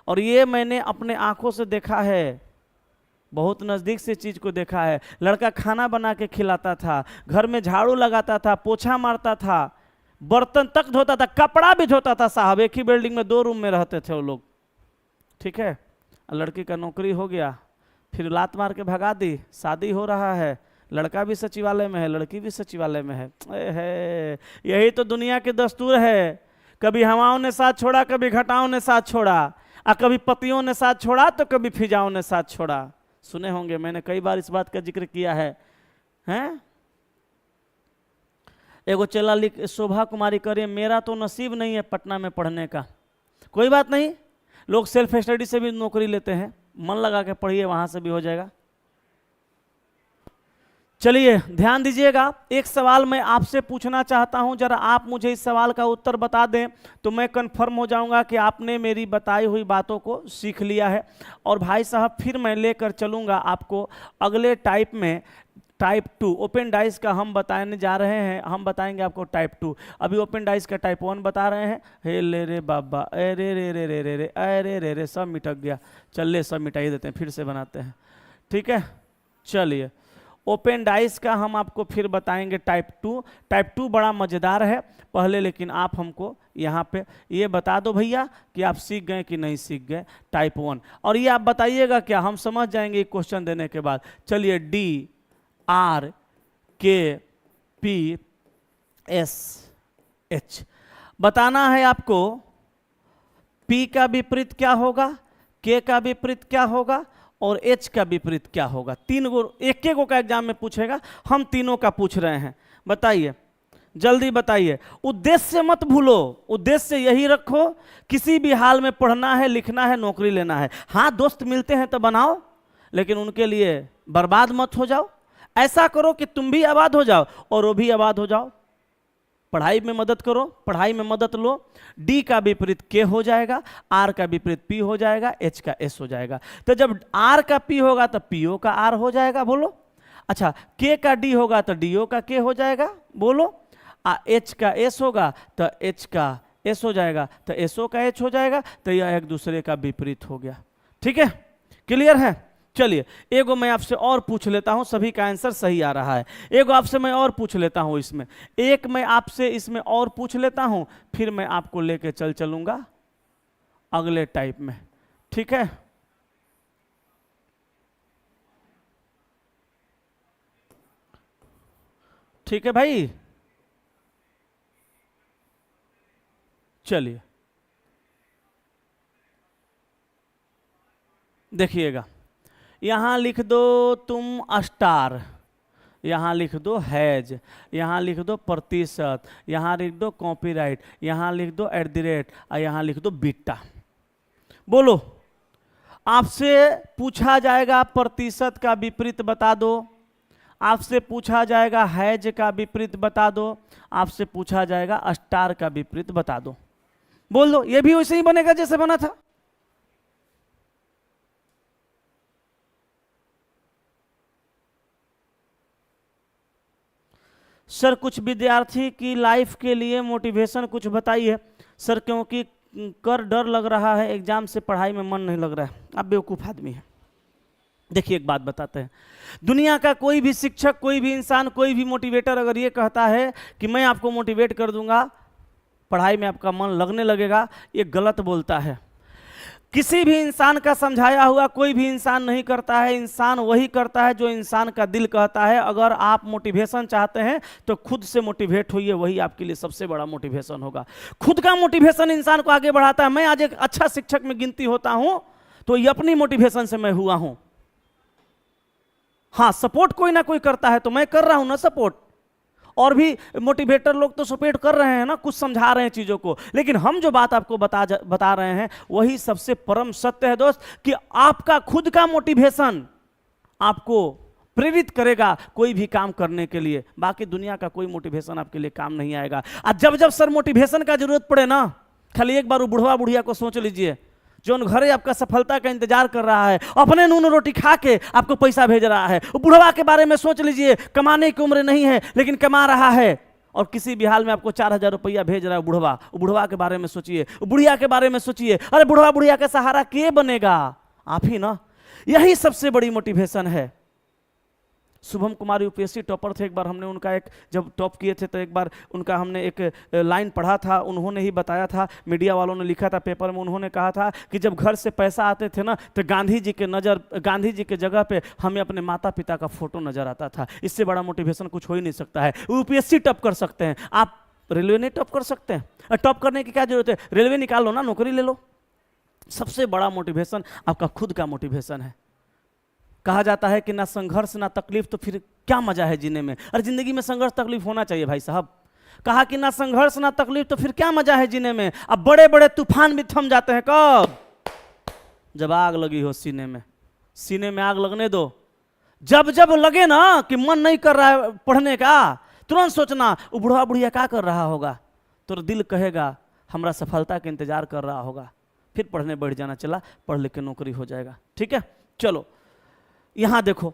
और ये मैंने अपने आंखों से देखा है, बहुत नज़दीक से चीज़ को देखा है। लड़का खाना बना के खिलाता था, घर में झाड़ू लगाता था, पोछा मारता था, बर्तन तक धोता था, कपड़ा भी धोता था साहब। एक ही बिल्डिंग में 2 रूम में रहते थे वो लोग। ठीक है, लड़की का नौकरी हो गया, फिर लात मार के भगा दी, शादी हो रहा है, लड़का भी सचिवालय में है, लड़की भी सचिवालय में है। यही तो दुनिया के दस्तूर है। कभी हवाओं ने साथ छोड़ा, कभी घटाओं ने साथ छोड़ा, और कभी पतियों ने साथ छोड़ा तो कभी फिजाओं ने साथ छोड़ा। सुने होंगे, मैंने कई बार इस बात का जिक्र किया है। हैं? एगो चला लिख, शोभा कुमारी करे, मेरा तो नसीब नहीं है पटना में पढ़ने का। कोई बात नहीं, लोग सेल्फ स्टडी से भी नौकरी लेते हैं, मन लगा के पढ़िए, वहां से भी हो जाएगा। चलिए ध्यान दीजिएगा, एक सवाल मैं आपसे पूछना चाहता हूं, जरा आप मुझे इस सवाल का उत्तर बता दें तो मैं कंफर्म हो जाऊंगा कि आपने मेरी बताई हुई बातों को सीख लिया है। और भाई साहब फिर मैं लेकर चलूंगा आपको अगले टाइप में, टाइप 2 ओपन डाइस का हम बताने जा रहे हैं। हम बताएंगे आपको टाइप 2, अभी ओपन डाइस का टाइप 1 बता रहे हैं। हे ले रे बाबा, अरे रे रे रे रे रे, अरे रे रे, सब मिटक गया। चलिए सब मिटा ही देते हैं, फिर से बनाते हैं, ठीक है। चलिए ओपन डाइस का हम आपको फिर बताएंगे टाइप 2। टाइप 2 बड़ा मज़ेदार है पहले, लेकिन आप हमको यहाँ पे ये बता दो भैया कि आप सीख गए कि नहीं सीख गए टाइप 1। और ये आप बताइएगा क्या, हम समझ जाएंगे क्वेश्चन देने के बाद। चलिए DRKPSH बताना है आपको। P का विपरीत क्या होगा, K का विपरीत क्या होगा और H का विपरीत क्या होगा। तीन गो, एक एक का एग्जाम में पूछेगा, हम तीनों का पूछ रहे हैं। बताइए, जल्दी बताइए। उद्देश्य मत भूलो, उद्देश्य यही रखो, किसी भी हाल में पढ़ना है, लिखना है, नौकरी लेना है। हाँ दोस्त मिलते हैं तो बनाओ, लेकिन उनके लिए बर्बाद मत हो जाओ। ऐसा करो कि तुम भी आबाद हो जाओ और वो भी आबाद हो जाओ। पढ़ाई में मदद करो, पढ़ाई में मदद लो। D का विपरीत K हो जाएगा, R का विपरीत P हो जाएगा, H का S हो जाएगा। तो जब R का P होगा तो PO का R हो जाएगा, बोलो। अच्छा, K का D होगा तो DO का K हो जाएगा, बोलो। H का S होगा तो H का S हो जाएगा, तो SO का H हो जाएगा। तो यह एक दूसरे का विपरीत हो गया, ठीक है, क्लियर है। चलिए एगो मैं आपसे और पूछ लेता हूं, सभी का आंसर सही आ रहा है। एगो आपसे मैं और पूछ लेता हूं, इसमें एक मैं आपसे इसमें और पूछ लेता हूं, फिर मैं आपको लेके चलूंगा अगले टाइप में, ठीक है। ठीक है भाई, चलिए देखिएगा, यहां लिख दो तुम स्टार, यहां लिख दो हैज, यहां लिख दो प्रतिशत, यहां लिख दो कॉपीराइट, यहां लिख दो @ और यहां लिख दो बीटा। बोलो, आपसे पूछा जाएगा प्रतिशत का विपरीत बता दो, आपसे पूछा जाएगा हैज का विपरीत बता दो, आपसे पूछा जाएगा स्टार का विपरीत बता दो। बोल दो, ये भी वैसे ही बनेगा जैसे बना था। सर कुछ विद्यार्थी की लाइफ के लिए मोटिवेशन कुछ बताइए। सर क्योंकि कर डर लग रहा है, एग्जाम से पढ़ाई में मन नहीं लग रहा है। आप बेवकूफ़ आदमी है। देखिए एक बात बताते हैं, दुनिया का कोई भी शिक्षक, कोई भी इंसान, कोई भी मोटिवेटर अगर ये कहता है कि मैं आपको मोटिवेट कर दूंगा, पढ़ाई में आपका मन लगने लगेगा, ये गलत बोलता है। किसी भी इंसान का समझाया हुआ कोई भी इंसान नहीं करता है, इंसान वही करता है जो इंसान का दिल कहता है। अगर आप मोटिवेशन चाहते हैं तो खुद से मोटिवेट होइए, वही आपके लिए सबसे बड़ा मोटिवेशन होगा। खुद का मोटिवेशन इंसान को आगे बढ़ाता है। मैं आज एक अच्छा शिक्षक में गिनती होता हूं तो ये अपनी मोटिवेशन से मैं हुआ हूं। हाँ, सपोर्ट कोई ना कोई करता है तो मैं कर रहा हूं ना सपोर्ट, और भी मोटिवेटर लोग तो सपोर्ट कर रहे हैं ना, कुछ समझा रहे हैं चीजों को, लेकिन हम जो बात आपको बता रहे हैं वही सबसे परम सत्य है दोस्त, कि आपका खुद का मोटिवेशन आपको प्रेरित करेगा कोई भी काम करने के लिए। बाकी दुनिया का कोई मोटिवेशन आपके लिए काम नहीं आएगा। और जब जब सर मोटिवेशन का जरूरत पड़े ना, खाली एक बार वो बुढ़वा बुढ़िया को सोच लीजिए जो घरे आपका सफलता का इंतजार कर रहा है, अपने नून रोटी खा के आपको पैसा भेज रहा है। वो बुढ़वा के बारे में सोच लीजिए, कमाने की उम्र नहीं है लेकिन कमा रहा है, और किसी भी हाल में आपको 4000 रुपया भेज रहा है बुढ़वा। बुढ़वा के बारे में सोचिए, बुढ़िया के बारे में सोचिए। अरे बुढ़वा बुढ़िया का सहारा के बनेगा? आप ही ना। यही सबसे बड़ी मोटिवेशन है। शुभम कुमार यूपीएससी टॉपर थे। एक बार हमने उनका एक जब टॉप किए थे तो एक बार उनका हमने एक लाइन पढ़ा था, उन्होंने ही बताया था, मीडिया वालों ने लिखा था पेपर में। उन्होंने कहा था कि जब घर से पैसा आते थे ना तो गांधी जी के जगह पे हमें अपने माता पिता का फोटो नजर आता था। इससे बड़ा मोटिवेशन कुछ हो ही नहीं सकता है। यूपीएससी टॉप कर सकते हैं, आप रेलवे नहीं टॉप कर सकते हैं। टॉप करने की क्या जरूरत है? रेलवे निकाल लो ना, नौकरी ले लो। सबसे बड़ा मोटिवेशन आपका खुद का मोटिवेशन है। कहा जाता है कि ना संघर्ष ना तकलीफ तो फिर क्या मजा है जीने में। अरे जिंदगी में संघर्ष तकलीफ होना चाहिए भाई साहब। कहा कि ना संघर्ष ना तकलीफ तो फिर क्या मजा है जीने में। अब बड़े बड़े तूफान भी थम जाते हैं कब? जब आग लगी हो सीने में। सीने में आग लगने दो। जब जब लगे ना कि मन नहीं कर रहा है पढ़ने का, तुरंत सोचना वो बुढ़वा बुढ़िया क्या कर रहा होगा, तो दिल कहेगा हमरा सफलता का इंतजार कर रहा होगा, फिर पढ़ने बैठ जाना, चला पढ़ लिख के नौकरी हो जाएगा। ठीक है, चलो यहां देखो,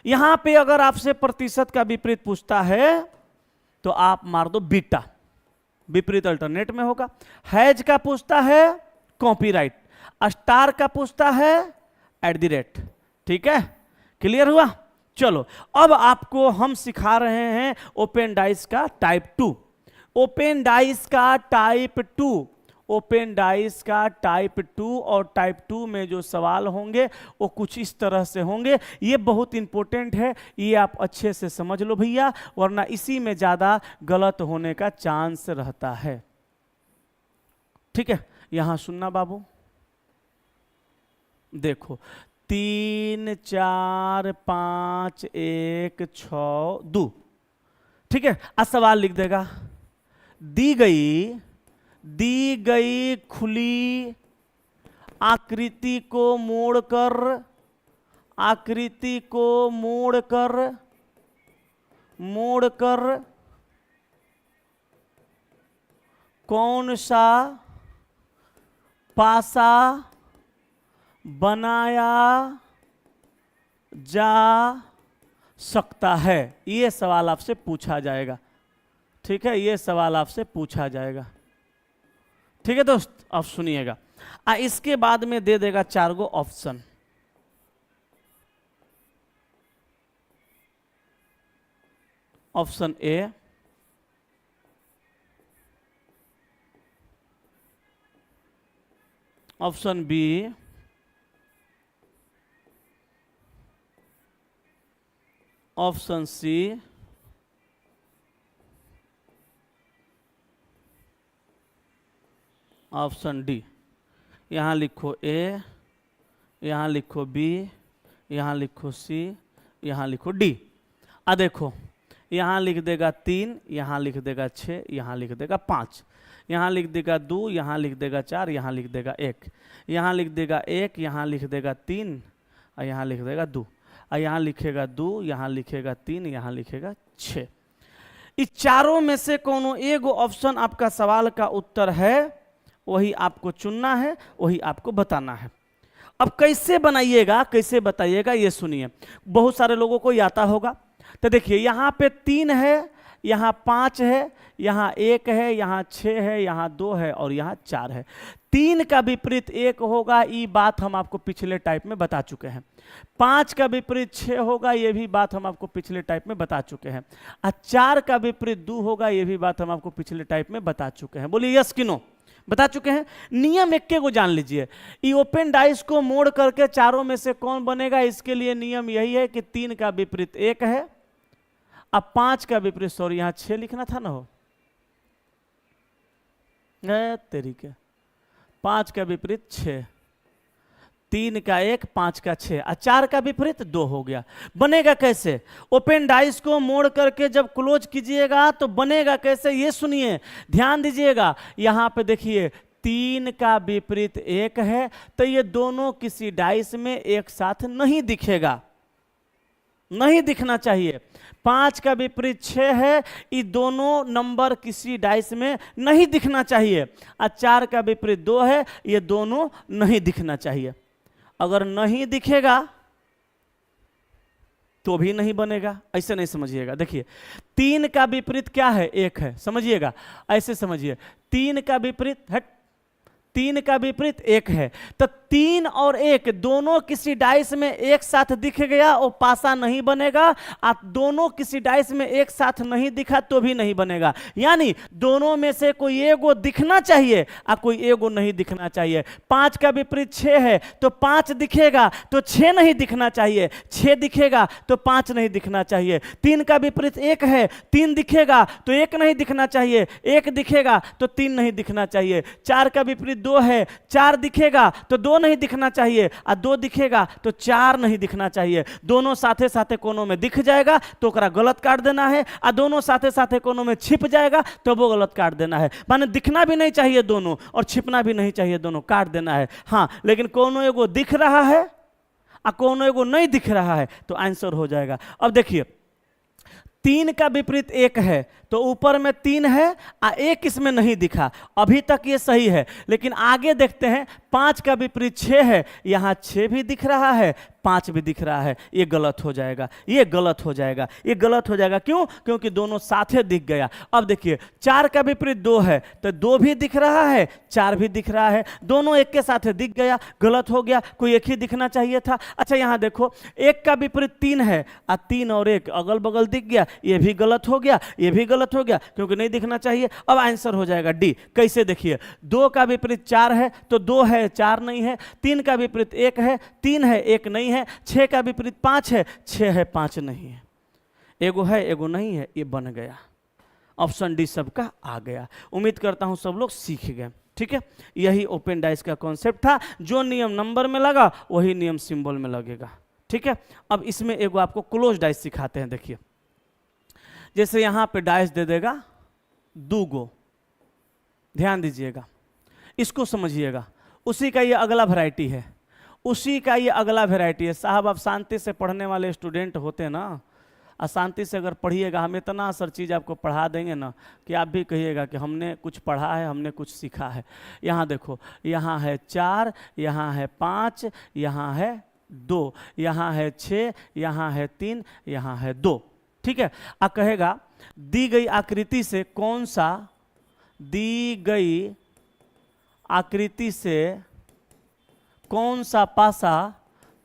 यहां पे अगर आपसे प्रतिशत का विपरीत पूछता है तो आप मार दो बीटा, विपरीत अल्टरनेट में होगा। हैज का पूछता है कॉपीराइट, स्टार का पूछता है @ ठीक है, क्लियर हुआ। चलो अब आपको हम सिखा रहे हैं ओपन डाइस का टाइप 2। ओपन डाइस का टाइप 2, ओपन डाइस का टाइप 2 और टाइप 2 में जो सवाल होंगे वो कुछ इस तरह से होंगे। ये बहुत इंपॉर्टेंट है, ये आप अच्छे से समझ लो भैया, वरना इसी में ज्यादा गलत होने का चांस रहता है। ठीक है, यहां सुनना बाबू, देखो 3 4 5 1 6 2। ठीक है, आज सवाल लिख देगा, दी गई खुली आकृति को मोड़कर, आकृति को मोड़कर कौन सा पासा बनाया जा सकता है। ये सवाल आपसे पूछा जाएगा। ठीक है, ये सवाल आपसे पूछा जाएगा। ठीक है दोस्त, अब सुनिएगा। इसके बाद में दे देगा 4 गो option. Option A, option B, option C, option D. यहाँ लिखो ए, यहाँ लिखो बी, यहाँ लिखो सी, यहाँ लिखो डी। देखो यहाँ लिख देगा 3, यहाँ लिख देगा 6, यहाँ लिख देगा 5, यहाँ लिख देगा 2, यहाँ लिख देगा 4, यहाँ लिख देगा 1, यहाँ लिख देगा 1, यहाँ लिख देगा 3 और यहाँ लिख देगा 2, और यहाँ लिखेगा 2, यहाँ लिखेगा 3, यहाँ लिखेगा 6। इस चारों में से कोनो एक ऑप्शन आपका सवाल का उत्तर है, वही आपको चुनना है, वही आपको बताना है। अब कैसे बनाइएगा, कैसे बताइएगा, ये सुनिए। बहुत सारे लोगों को आता होगा। तो देखिए यहाँ पे 3 है, यहाँ 5 है, यहाँ 1 है, यहाँ 6 है, यहाँ 2 है और यहाँ 4 है। 3 का विपरीत 1 होगा, ये बात हम आपको पिछले टाइप में बता चुके हैं। 5 का विपरीत 6 होगा, ये भी बात हम आपको पिछले टाइप में बता चुके हैं। 4 का विपरीत 2 होगा, ये भी बात हम आपको पिछले टाइप में बता चुके हैं। बोलिए यस कि नो, बता चुके हैं। नियम एक को जान लीजिए, ये ओपन डाइस को मोड़ करके चारों में से कौन बनेगा, इसके लिए नियम यही है कि 3 का विपरीत 1 है, अब 5 का विपरीत, सॉरी यहाँ 6 लिखना था ना, हो तरीके 5 का विपरीत 6, 3 का 1, 5 का 6 और 4 का विपरीत 2 हो गया। बनेगा कैसे? ओपन डाइस को मोड़ करके जब क्लोज कीजिएगा तो बनेगा कैसे, ये सुनिए, ध्यान दीजिएगा। यहां पे देखिए 3 का विपरीत 1 है, तो ये दोनों किसी डाइस में एक साथ नहीं दिखेगा, नहीं दिखना चाहिए। 5 का विपरीत 6 है, ये दोनों नंबर किसी डाइस में नहीं दिखना चाहिए। और 4 का विपरीत 2 है, ये दोनों नहीं दिखना चाहिए। अगर नहीं दिखेगा तो भी नहीं बनेगा, ऐसे नहीं समझिएगा। देखिए 3 का विपरीत क्या है, 1 है, समझिएगा, ऐसे समझिए। 3 का विपरीत 3 का विपरीत 1 है, तो 3 और 1 दोनों किसी डाइस में एक साथ दिख गया, वो पासा नहीं बनेगा। आप दोनों किसी डाइस में एक साथ नहीं दिखा तो भी नहीं बनेगा। यानी दोनों में से कोई एगो दिखना चाहिए और कोई एगो नहीं दिखना चाहिए। 5 का विपरीत 6 है, तो 5 दिखेगा तो 6 नहीं दिखना चाहिए, 6 दिखेगा तो 5 नहीं दिखना चाहिए। 3 का विपरीत 1 है, 3 दिखेगा तो 1 नहीं दिखना चाहिए, 1 दिखेगा तो 3 नहीं दिखना चाहिए। 4 का विपरीत 2 है, 4 दिखेगा तो 2 नहीं दिखना चाहिए और 2 दिखेगा तो 4 नहीं दिखना चाहिए। दोनों साथे साथे कोनों में दिख जाएगा तो ओकरा गलत काट देना है, और दोनों साथे साथे कोनों में छिप जाएगा तो वो गलत काट देना है। माने दिखना भी नहीं चाहिए दोनों और छिपना भी नहीं चाहिए दोनों, काट देना है। हाँ, लेकिन कोनो एगो दिख रहा है और कोनो एगो नहीं दिख रहा है तो आंसर हो जाएगा। अब देखिए 3 का विपरीत 1 है तो ऊपर में 3 है और 1 इसमें नहीं दिखा, अभी तक ये सही है। लेकिन आगे देखते हैं 5 का विपरीत 6 है, यहाँ 6 भी दिख रहा है, 5 भी दिख रहा है, ये गलत हो जाएगा, ये गलत हो जाएगा, ये गलत हो जाएगा। क्यों? क्योंकि दोनों साथे दिख गया। अब देखिए 4 का विपरीत 2 है तो 2 भी दिख रहा है, 4 भी दिख रहा है, दोनों एक के साथे दिख गया, गलत हो गया, कोई एक ही दिखना चाहिए था। अच्छा यहाँ देखो 1 का विपरीत 3 है और 3 और 1 अगल बगल दिख गया, ये भी गलत हो गया, ये भी गलत हो गया क्योंकि नहीं दिखना चाहिए। अब आंसर हो जाएगा डी। कैसे? देखिए 2 का विपरीत 4 है तो 2 है 4 नहीं है, 3 का विपरीत 1 है, 3 है 1 नहीं है, 6 का विपरीत 5 है, 6 है 5 नहीं है, एगो है एगो नहीं है, ये बन गया। ऑप्शन डी सबका आ गया। उम्मीद करता हूं सब लोग सीख गए। ठीक है, यही ओपन डाइस का कॉन्सेप्ट था। जो नियम नंबर में लगा वही नियम सिंबल में लगेगा। ठीक है, अब इसमें एगो आपको क्लोज डाइस सिखाते हैं। देखिए जैसे यहां पे डाइस दे देगा 2 गो, ध्यान दीजिएगा, इसको समझिएगा। उसी का ये अगला वैरायटी है, उसी का ये अगला वैरायटी है। साहब आप शांति से पढ़ने वाले स्टूडेंट होते ना, अशांति से अगर पढ़िएगा, हम इतना असर चीज़ आपको पढ़ा देंगे ना कि आप भी कहिएगा कि हमने कुछ पढ़ा है, हमने कुछ सीखा है। यहाँ देखो, यहाँ है 4, यहाँ है 5, यहाँ है 2, यहाँ है 6, यहाँ है 3, यहाँ है 2। ठीक है, आ कहेगा दी गई आकृति से कौन सा, दी गई आकृति से कौन सा पासा,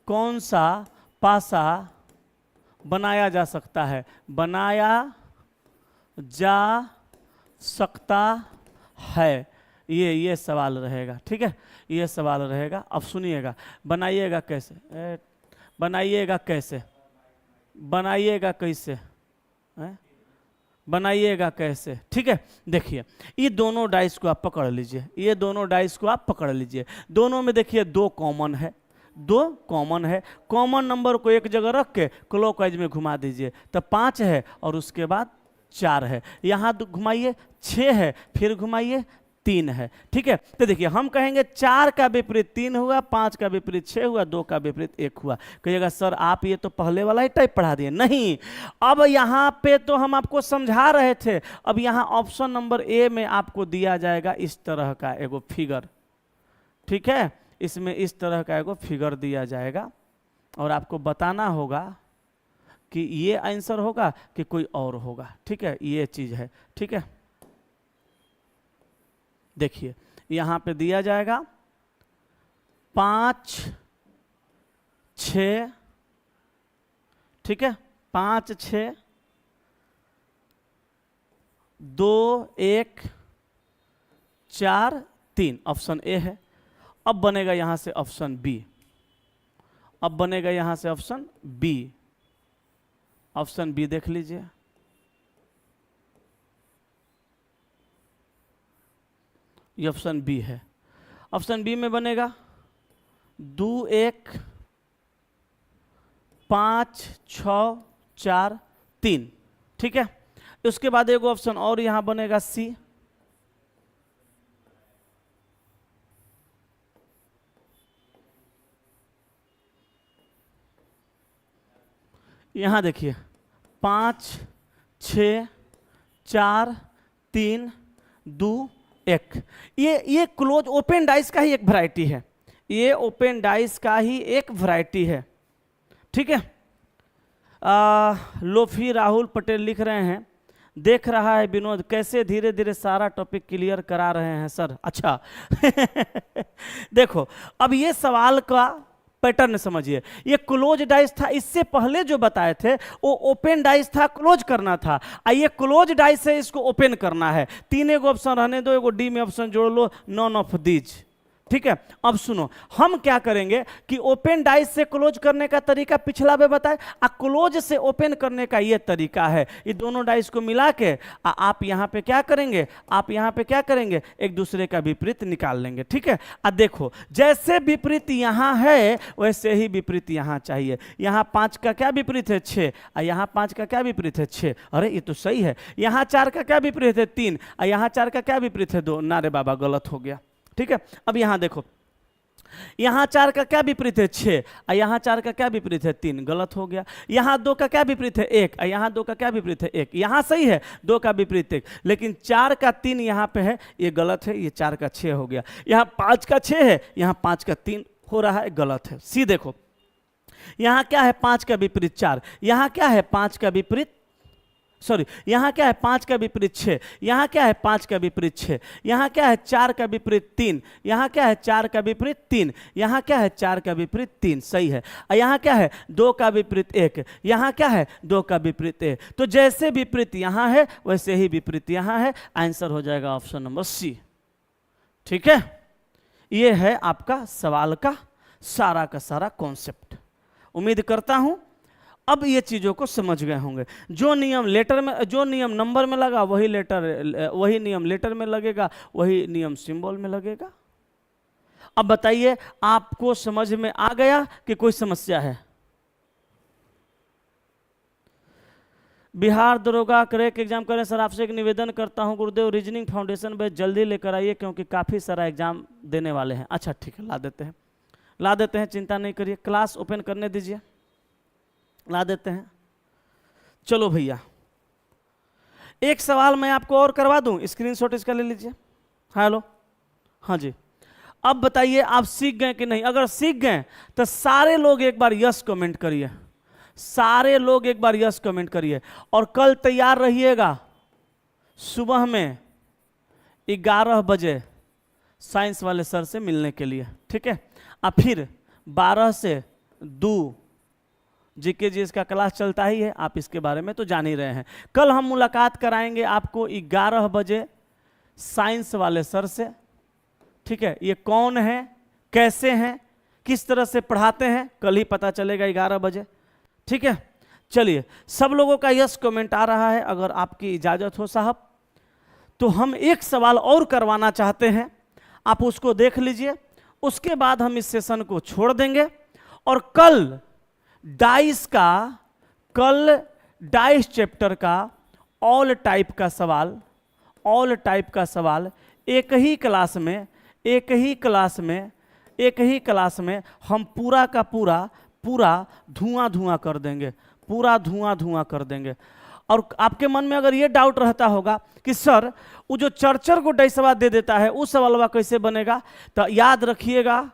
कौन सा पासा बनाया जा सकता है, बनाया जा सकता है। ये सवाल रहेगा। ठीक है, ये सवाल रहेगा। अब सुनिएगा, बनाइएगा कैसे, बनाइएगा कैसे, बनाइएगा कैसे, बनाइएगा कैसे। ठीक है, देखिए ये दोनों डाइस को आप पकड़ लीजिए, ये दोनों डाइस को आप पकड़ लीजिए। दोनों में देखिए 2 कॉमन है, 2 कॉमन है। कॉमन नंबर को एक जगह रख के क्लॉकवाइज में घुमा दीजिए तो 5 है और उसके बाद 4 है। यहाँ घुमाइए 6 है, फिर घुमाइए 3 है। ठीक है, तो देखिए हम कहेंगे 4 का विपरीत 3 हुआ, 5 का विपरीत 6 हुआ, 2 का विपरीत 1 हुआ। कहिएगा सर आप ये तो पहले वाला ही टाइप पढ़ा दिए। नहीं, अब यहाँ पे तो हम आपको समझा रहे थे। अब यहाँ ऑप्शन नंबर ए में आपको दिया जाएगा इस तरह का एगो फिगर। ठीक है, इसमें इस तरह का एगो फिगर दिया जाएगा और आपको बताना होगा कि ये आंसर होगा कि कोई और होगा। ठीक है, ये चीज है। ठीक है, देखिए यहां पे दिया जाएगा 5 6। ठीक है, 5 6 2 1 4 3, ऑप्शन ए है। अब बनेगा यहां से ऑप्शन बी, अब बनेगा यहां से ऑप्शन बी। ऑप्शन बी देख लीजिए, ये ऑप्शन बी है। ऑप्शन बी में बनेगा 2 1 5 6 4 3। ठीक है, उसके बाद एक ऑप्शन और यहां बनेगा सी। यहां देखिए 5 6 4 3 2 1। ये क्लोज ओपन डाइस का ही एक वैरायटी है, ये ओपन डाइस का ही एक वैरायटी है। ठीक है, लोफी राहुल पटेल लिख रहे हैं, देख रहा है विनोद कैसे धीरे धीरे सारा टॉपिक क्लियर करा रहे हैं सर। अच्छा देखो अब ये सवाल का पैटर्न समझिए। ये क्लोज डाइस था, इससे पहले जो बताए थे वो ओपन डाइस था, क्लोज करना था। ये क्लोज डाइस है, इसको ओपन करना है। 3 ऑप्शन रहने दो, एगो डी में ऑप्शन जोड़ लो, नॉन ऑफ दीज। ठीक है। अब सुनो, हम क्या करेंगे कि ओपन डाइस से क्लोज करने का तरीका पिछला में बताए, क्लोज से ओपन करने का ये तरीका है। ये दोनों डाइस को मिला के आप यहां पे क्या करेंगे, आप यहां पे क्या करेंगे, एक दूसरे का विपरीत निकाल लेंगे। ठीक है। अब देखो, जैसे विपरीत यहां है वैसे ही विपरीत यहां चाहिए। यहां 5 का क्या विपरीत है, 6, और यहां 5 का क्या विपरीत है, 6। अरे ये तो सही है। यहां 4 का क्या विपरीत है, 3, और यहां 4 का क्या विपरीत है, 2। ना रे बाबा, गलत हो गया। ठीक है। अब यहां देखो, यहां 4 का क्या विपरीत है, 6, और यहां 4 का क्या विपरीत है, 3। गलत हो गया। यहां 2 का क्या विपरीत है, 1, और यहां 2 का क्या विपरीत है, 1। यहां सही है, 2 का विपरीत 1, लेकिन 4 का 3 यहां पे है, ये गलत है। ये 4 का 6 हो गया। यहां 5 का 6 है, यहां 5 का 3 हो रहा है, गलत है। सी देखो, यहां क्या है, 5 का विपरीत 4, यहां क्या है, 5 का विपरीत, सॉरी, यहां क्या है, 5 का विपरीत 6, यहां क्या है, 5 का विपरीत 6, यहां क्या है, 4 का विपरीत 3, यहां क्या है, 4 का विपरीत 3, यहां क्या है, 4 का विपरीत 3। सही है। और यहां क्या है, 2 का विपरीत 1, यहां क्या है, 2 का विपरीत 1। तो जैसे विपरीत यहां है वैसे ही विपरीत यहां है। आंसर हो जाएगा ऑप्शन नंबर सी। ठीक है। यह है आपका सवाल का सारा कॉन्सेप्ट। उम्मीद करता हूं अब ये चीजों को समझ गए होंगे। जो नियम लेटर में, जो नियम नंबर में लगा वही नियम लेटर में लगेगा, वही नियम सिंबल में लगेगा। अब बताइए, आपको समझ में आ गया कि कोई समस्या है? बिहार दरोगा क्रैक एग्जाम करें सर, आपसे एक निवेदन करता हूं गुरुदेव, रीजनिंग फाउंडेशन बैच जल्दी लेकर आइए क्योंकि काफी सारा एग्जाम देने वाले हैं। अच्छा ठीक है, ला देते हैं, चिंता नहीं करिए। क्लास ओपन करने दीजिए, ला देते हैं। चलो भैया, एक सवाल मैं आपको और करवा दूं, स्क्रीनशॉट इसका ले लीजिए। हेलो, हाँ जी। अब बताइए आप सीख गए कि नहीं? अगर सीख गए तो सारे लोग एक बार यस कमेंट करिए, सारे लोग एक बार यस कमेंट करिए। और कल तैयार रहिएगा, सुबह में 11 बजे साइंस वाले सर से मिलने के लिए। ठीक है। और फिर 12 से 2 जीके जी इसका क्लास चलता ही है, आप इसके बारे में तो जान ही रहे हैं। कल हम मुलाकात कराएंगे आपको 11 बजे साइंस वाले सर से। ठीक है। ये कौन है, कैसे हैं, किस तरह से पढ़ाते हैं, कल ही पता चलेगा 11 बजे। ठीक है। चलिए, सब लोगों का यस कमेंट आ रहा है। अगर आपकी इजाजत हो साहब तो हम एक सवाल और करवाना चाहते हैं, आप उसको देख लीजिए। उसके बाद हम इस सेशन को छोड़ देंगे और कल डाइस चैप्टर का ऑल टाइप का सवाल एक ही क्लास में हम पूरा का पूरा धुआं कर देंगे। और आपके मन में अगर ये डाउट रहता होगा कि सर वो जो चर्चर को डाइसवा दे देता है उस सवालवा कैसे बनेगा, तो याद रखिएगा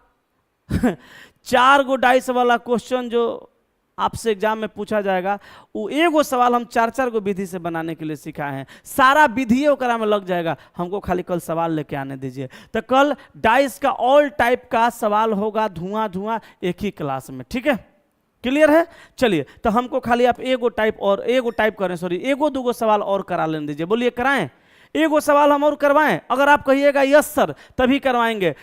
4 गो डाइस वाला क्वेश्चन जो आपसे एग्जाम में पूछा जाएगा, वो एगो सवाल हम 4 गो विधि से बनाने के लिए सिखाए हैं। सारा विधि ओकरा में लग जाएगा, हमको खाली कल सवाल लेके आने दीजिए। तो कल डाइस का ऑल टाइप का सवाल होगा धुआं एक ही क्लास में। ठीक है, क्लियर है? चलिए, तो हमको खाली आप एगो टाइप करें, सॉरी एगो 2 सवाल और करा लेने दीजिए। बोलिए कराएं? एगो सवाल हम और करवाएं? अगर आप कहिएगा यस सर तभी करवाएंगे,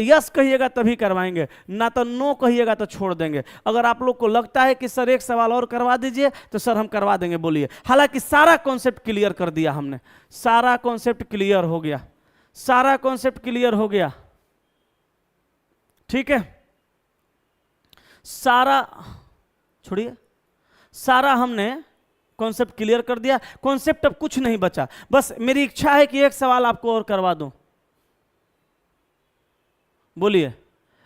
यस कहिएगा तभी करवाएंगे, ना तो नो कहिएगा तो छोड़ देंगे। अगर आप लोग को लगता है कि सर एक सवाल और करवा दीजिए तो सर हम करवा देंगे, बोलिए। हालांकि सारा कॉन्सेप्ट क्लियर कर दिया हमने, सारा कॉन्सेप्ट क्लियर हो गया, ठीक है। सारा हमने कॉन्सेप्ट क्लियर कर दिया। कॉन्सेप्ट अब कुछ नहीं बचा, बस मेरी इच्छा है कि एक सवाल आपको और करवा दूं। बोलिए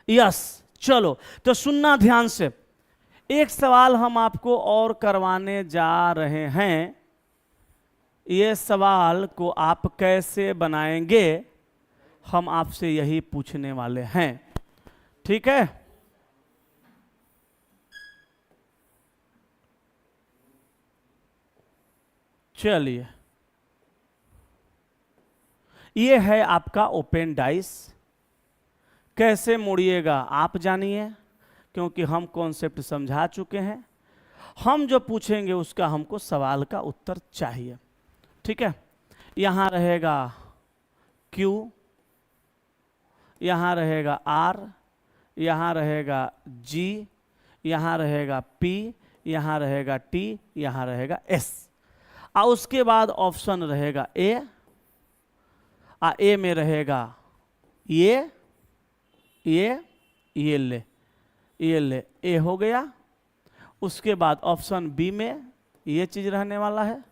यस। चलो तो सुनना ध्यान से, एक सवाल हम आपको और करवाने जा रहे हैं। ये सवाल को आप कैसे बनाएंगे हम आपसे यही पूछने वाले हैं, ठीक है। चलिए, ये है आपका ओपन डाइस। कैसे मोड़िएगा आप जानिए, क्योंकि हम कॉन्सेप्ट समझा चुके हैं। हम जो पूछेंगे उसका हमको सवाल का उत्तर चाहिए, ठीक है। यहां रहेगा Q, यहाँ रहेगा R, यहाँ रहेगा G, यहाँ रहेगा P, यहाँ रहेगा T, यहाँ रहेगा S। और उसके बाद ऑप्शन रहेगा A, A में रहेगा ये ले, A हो गया। उसके बाद ऑप्शन बी में ये चीज रहने वाला है,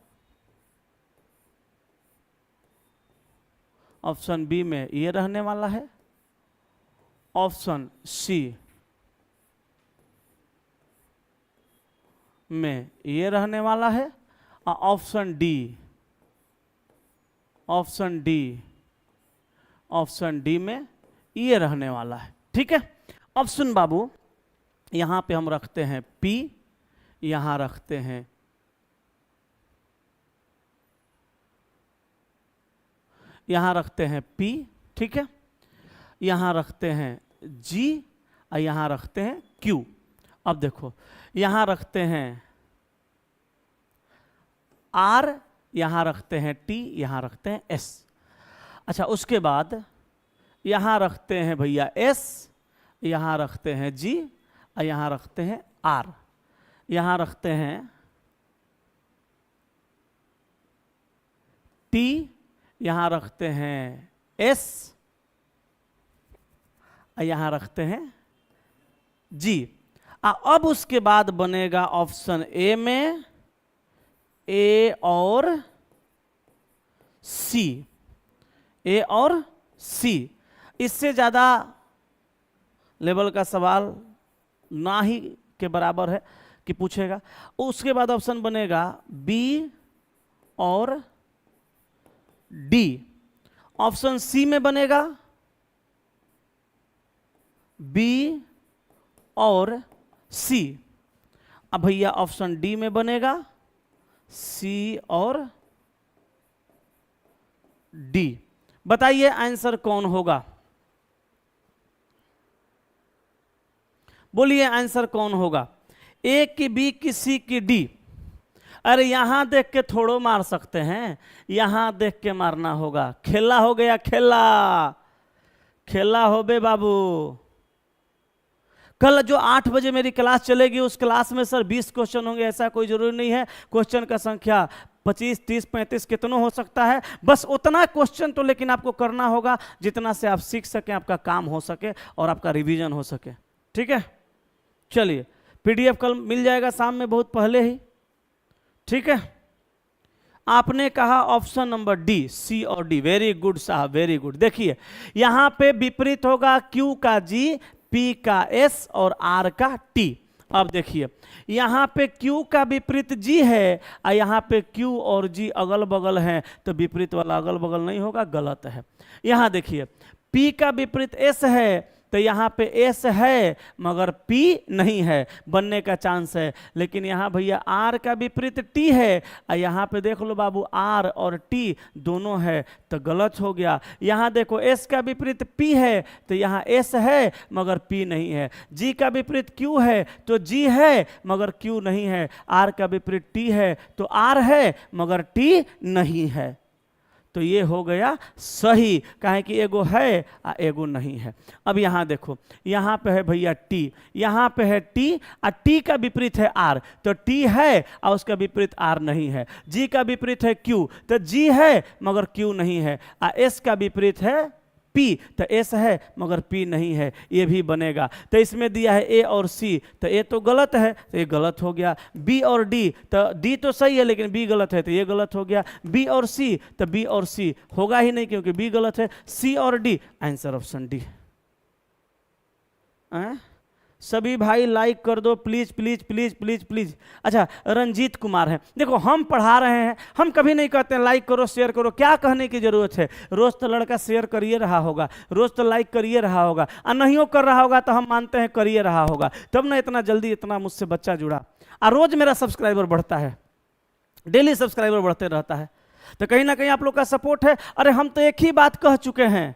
ऑप्शन बी में ये रहने वाला है, ऑप्शन सी में ये रहने वाला है, और ऑप्शन डी में ये रहने वाला है। ठीक है, अब सुन बाबू, यहां पे हम रखते हैं P, यहां रखते हैं P, ठीक है, यहां रखते हैं G और यहां रखते हैं Q। अब देखो, यहां रखते हैं R, यहां रखते हैं T, यहां रखते हैं S। अच्छा, उसके बाद यहां रखते हैं भैया S, यहां रखते हैं G और यहां रखते हैं R, यहां रखते हैं T, यहां रखते हैं S और यहां रखते हैं G। अब उसके बाद बनेगा ऑप्शन ए में A और C, A और C। इससे ज्यादा लेवल का सवाल ना ही के बराबर है कि पूछेगा। उसके बाद ऑप्शन बनेगा B और D। ऑप्शन C में बनेगा B और C। अब भैया ऑप्शन D में बनेगा C और D। बताइए आंसर कौन होगा, बोलिए आंसर कौन होगा, A की B की C की D। अरे यहां देख के थोड़ो मार सकते हैं, यहां देख के मारना होगा। खेला हो गया, खेला हो बे बाबू। कल जो 8 बजे मेरी क्लास चलेगी उस क्लास में सर 20 क्वेश्चन होंगे, ऐसा कोई जरूरी नहीं है। क्वेश्चन का संख्या 25, 30, 35 कितनों हो सकता है, बस उतना क्वेश्चन तो लेकिन आपको करना होगा जितना से आप सीख सकें, आपका काम हो सके और आपका रिवीजन हो सके। ठीक है, चलिए PDF कल मिल जाएगा शाम में, बहुत पहले ही। ठीक है, आपने कहा ऑप्शन नंबर डी, C और D। वेरी गुड साहब, वेरी गुड। देखिए यहां पे विपरीत होगा Q का G, P का S और R का T। अब देखिए यहां पे Q का विपरीत G है और यहां पे Q और G अगल बगल हैं, तो विपरीत वाला अगल बगल नहीं होगा, गलत है। यहां देखिए P का विपरीत S है, तो यहाँ पे S है मगर P नहीं है, बनने का चांस है। लेकिन यहाँ भैया R का विपरीत T है और यहाँ पे देख लो बाबू R और T दोनों है, तो गलत हो गया। यहाँ देखो S का विपरीत P है, तो यहाँ S है मगर P नहीं है। G का विपरीत Q है, तो G है मगर Q नहीं है। R का विपरीत T है, तो R है मगर T नहीं है। तो ये हो गया सही, काहे कि एगो है और एगो नहीं है। अब यहाँ देखो, यहाँ पे है भैया T, यहाँ पे है T और T का विपरीत है R, तो T है और उसका विपरीत R नहीं है। G का विपरीत है Q, तो G है मगर Q नहीं है। और S का विपरीत है P, तो S है मगर P नहीं है, ये भी बनेगा। तो इसमें दिया है A और C, तो A तो गलत है, तो ये गलत हो गया। B और D, तो D तो सही है लेकिन B गलत है, तो ये गलत हो गया। B और C, तो B और C होगा ही नहीं क्योंकि B गलत है। C और D, आंसर ऑप्शन D। सभी भाई लाइक कर दो please please please please please. अच्छा, रंजीत कुमार है। देखो हम पढ़ा रहे हैं, हम कभी नहीं कहते हैं लाइक करो शेयर करो, क्या कहने की जरूरत है। रोज तो लड़का शेयर करिए रहा होगा, रोज तो लाइक करिए रहा होगा, और नहीं कर रहा होगा तो हम मानते हैं करिए रहा होगा, तब ना इतना जल्दी इतना मुझसे बच्चा जुड़ा। और रोज मेरा सब्सक्राइबर बढ़ता है, डेली सब्सक्राइबर बढ़ते रहता है, तो कहीं ना कहीं आप लोग का सपोर्ट है। अरे हम तो एक ही बात कह चुके हैं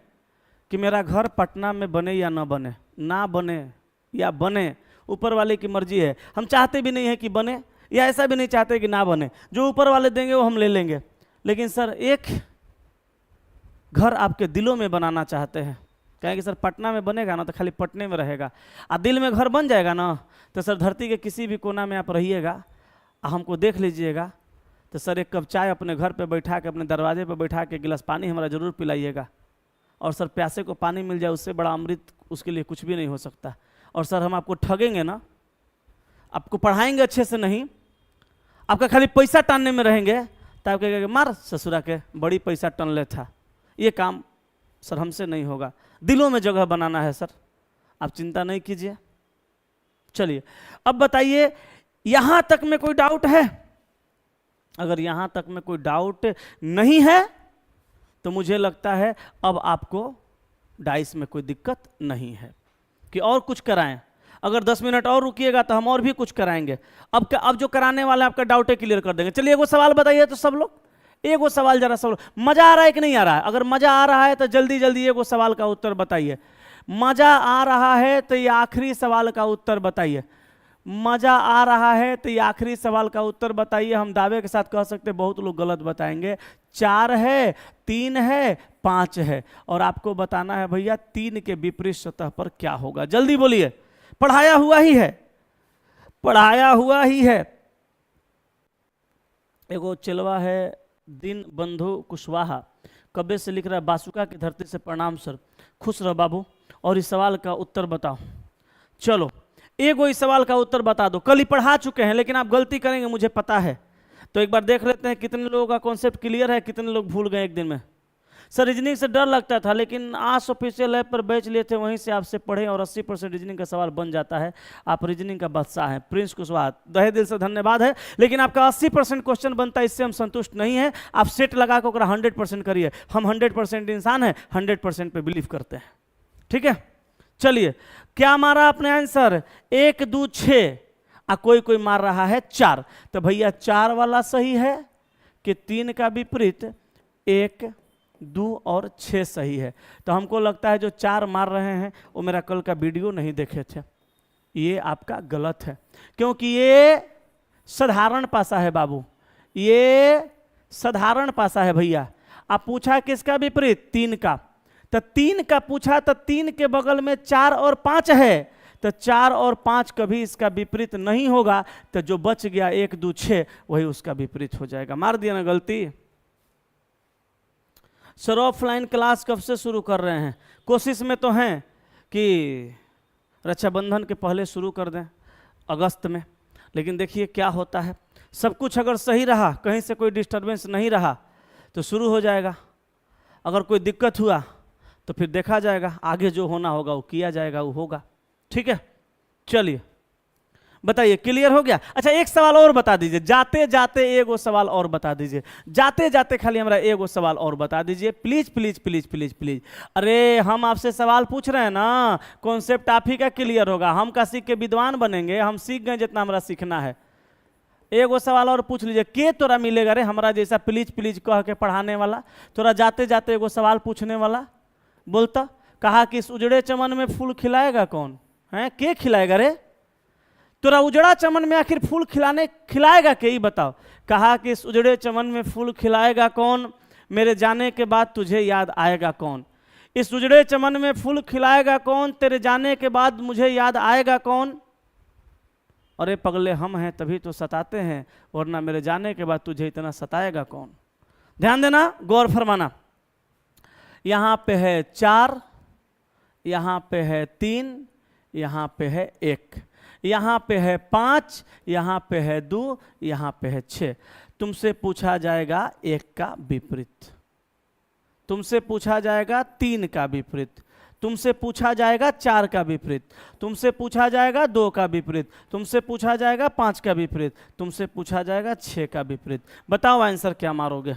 कि मेरा घर पटना में बने या ना बने, ना बने या बने ऊपर वाले की मर्जी है। हम चाहते भी नहीं है कि बने, या ऐसा भी नहीं चाहते कि ना बने, जो ऊपर वाले देंगे वो हम ले लेंगे। लेकिन सर एक घर आपके दिलों में बनाना चाहते हैं, कहेंगे सर पटना में बनेगा ना तो खाली पटने में रहेगा, और दिल में घर बन जाएगा ना तो सर धरती के किसी भी कोना में आप रहिएगा, हमको देख लीजिएगा, तो सर एक कप चाय अपने घर पे बैठा के, अपने दरवाजे पे बैठा के गिलास पानी हमारा ज़रूर पिलाइएगा। और सर प्यासे को पानी मिल जाए उससे बड़ा अमृत उसके लिए कुछ भी नहीं हो सकता। और सर हम आपको ठगेंगे ना, आपको पढ़ाएंगे अच्छे से नहीं, आपका खाली पैसा टानने में रहेंगे, तो आप कहेंगे मार ससुरा के बड़ी पैसा टन ले था। ये काम सर हमसे नहीं होगा, दिलों में जगह बनाना है सर, आप चिंता नहीं कीजिए। चलिए अब बताइए, यहां तक में कोई डाउट है? अगर यहां तक में कोई डाउट नहीं है तो मुझे लगता है अब आपको डाइस में कोई दिक्कत नहीं है कि और कुछ कराएं। अगर 10 मिनट और रुकिएगा तो हम और भी कुछ कराएंगे। अब जो कराने वाले आपका डाउट है क्लियर कर देंगे। चलिए एगो सवाल बताइए तो सब लोग, एगो सवाल जरा सब लोग, मजा आ रहा है कि नहीं आ रहा है? अगर मजा आ रहा है तो जल्दी जल्दी एगो सवाल का उत्तर बताइए। मजा आ रहा है तो ये आखिरी सवाल का उत्तर बताइए। मजा आ रहा है तो ये आखिरी सवाल का उत्तर बताइए। हम दावे के साथ कह सकते हैं बहुत लोग गलत बताएंगे। 4 है, 3 है, 5 है, और आपको बताना है भैया 3 के विपरीत सतह पर क्या होगा। जल्दी बोलिए, पढ़ाया हुआ ही है, पढ़ाया हुआ ही है। एगो चिलवा है दिन बंधु कुशवाहा, कब्बे से लिख रहा है बासुका की धरती से प्रणाम सर, खुश रहो बाबू, और इस सवाल का उत्तर बताओ। चलो एगो इस सवाल का उत्तर बता दो। कल ही पढ़ा चुके हैं लेकिन आप गलती करेंगे मुझे पता है, तो एक बार देख लेते हैं कितने लोगों का कॉन्सेप्ट क्लियर है, कितने लोग भूल गए एक दिन में। सर रीजनिंग से डर लगता था लेकिन आज ऑफिशियल ऐप पर बैच लिए थे, वहीं से आपसे पढ़े और 80% रीजनिंग का सवाल बन जाता है। आप रीजनिंग का बादशाह हैं प्रिंस कुशवाहा, तहे दिल से धन्यवाद है। लेकिन आपका 80% क्वेश्चन बनता है, इससे हम संतुष्ट नहीं है। आप सेट लगा कर 100% करिए। हम 100% इंसान हैं, 100% पे बिलीव करते हैं, ठीक है। चलिए क्या मारा आपने आंसर? 1 2 6, कोई कोई मार रहा है 4। तो भैया 4 वाला सही है कि 3 का विपरीत 1 2 और 6 सही है? तो हमको लगता है जो 4 मार रहे हैं वो मेरा कल का वीडियो नहीं देखे थे। ये आपका गलत है, क्योंकि ये साधारण पासा है बाबू, ये साधारण पासा है भैया। आप पूछा किसका विपरीत? 3 का, तो 3 का पूछा तो 3 के बगल में 4 और 5 है, तो 4 और 5 कभी इसका विपरीत नहीं होगा। तो जो बच गया 1 2 6 वही उसका विपरीत हो जाएगा। मार दिया ना गलती। सर ऑफलाइन क्लास कब से शुरू कर रहे हैं? कोशिश में तो हैं कि रक्षाबंधन के पहले शुरू कर दें, अगस्त में, लेकिन देखिए क्या होता है। सब कुछ अगर सही रहा, कहीं से कोई डिस्टर्बेंस नहीं रहा तो शुरू हो जाएगा। अगर कोई दिक्कत हुआ तो फिर देखा जाएगा, आगे जो होना होगा वो किया जाएगा, वो होगा, ठीक है। चलिए बताइए क्लियर हो गया? अच्छा एक सवाल और बता दीजिए, जाते जाते एगो सवाल और बता दीजिए, जाते जाते खाली हमारा एगो सवाल और बता दीजिए please please please please please. अरे हम आपसे सवाल पूछ रहे हैं ना, कॉन्सेप्ट आप ही का क्लियर होगा। हम का सीख के विद्वान बनेंगे, हम सीख गए जितना हमारा सीखना है। एगो सवाल और पूछ लीजिए, के तोरा मिलेगा रे हमारा जैसा प्लीज प्लीज कह के पढ़ाने वाला, तोरा जाते जाते एगो सवाल पूछने वाला। बोलता कहा कि इस उजड़े चमन में फूल खिलाएगा कौन है? के खिलाएगा रे? तोरा उजड़ा चमन में आखिर फूल खिलाएगा के? ही बताओ। कहा कि इस उजड़े चमन में फूल खिलाएगा कौन, मेरे जाने के बाद तुझे याद आएगा कौन। इस उजड़े चमन में फूल खिलाएगा कौन, तेरे जाने के बाद मुझे याद आएगा कौन। अरे पगले हम हैं तभी तो सताते हैं, वरना मेरे जाने के बाद तुझे इतना सताएगा कौन। ध्यान देना, गौर फरमाना। यहाँ पे है 4, यहाँ पे है 3, यहाँ पे है 1, यहाँ पे है 5, यहाँ पे है 2, यहाँ पे है 6। तुमसे पूछा जाएगा 1 का विपरीत, तुमसे पूछा जाएगा 3 का विपरीत, तुमसे पूछा जाएगा 4 का विपरीत, तुमसे पूछा जाएगा 2 का विपरीत, तुमसे पूछा जाएगा 5 का विपरीत, तुमसे पूछा जाएगा 6 का विपरीत। बताओ आंसर क्या मारोगे?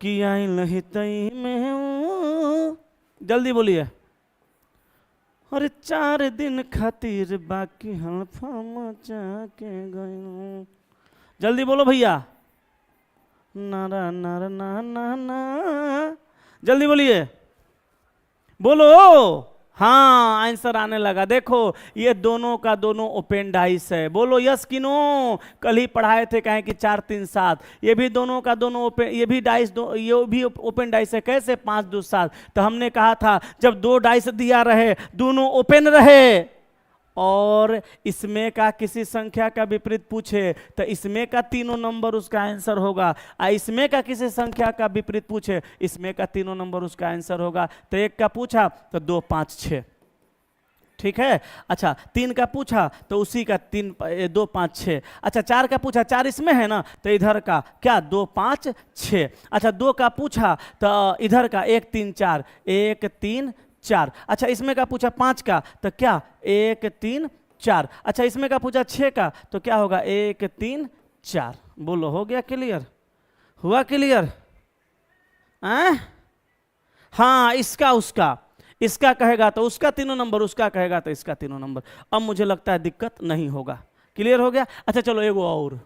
कि आई नहीं तई में, जल्दी बोलिए। अरे 4 दिन खातिर बाकी हल्फा मचा के गए, जल्दी बोलो भैया। नारा नारा ना ना ना, जल्दी बोलिए, बोलो। हाँ आंसर आने लगा। देखो ये दोनों का दोनों ओपन डाइस है, बोलो यस कि नो। कल ही पढ़ाए थे कहें कि 4 3 7, ये भी दोनों का दोनों ओपन, ये भी डाइस ये भी ओपन डाइस है। कैसे 5 2 7, तो हमने कहा था जब 2 डाइस दिया रहे दोनों ओपन रहे और इसमें का किसी संख्या का विपरीत पूछे तो इसमें का तीनों नंबर उसका आंसर होगा, इसमें का किसी संख्या का विपरीत पूछे इसमें का तीनों नंबर उसका आंसर होगा। तो 1 का पूछा तो 2 5 6, ठीक है। अच्छा 3 का पूछा तो उसी का 3 2 5 6। अच्छा 4 का पूछा, 4 इसमें है ना, तो इधर का क्या 2 5 6। अच्छा 2 का पूछा तो इधर का 1 3 4, 1 3 4। अच्छा इसमें का पूछा 5 का तो क्या 1 3 4। अच्छा इसमें का पूछा 6 का तो क्या होगा 1 3 4। बोलो हो गया क्लियर, हुआ क्लियर? हाँ इसका उसका, इसका कहेगा तो उसका तीनों नंबर, उसका कहेगा तो इसका तीनों नंबर। अब मुझे लगता है दिक्कत नहीं होगा, क्लियर हो गया। अच्छा चलो एगो और,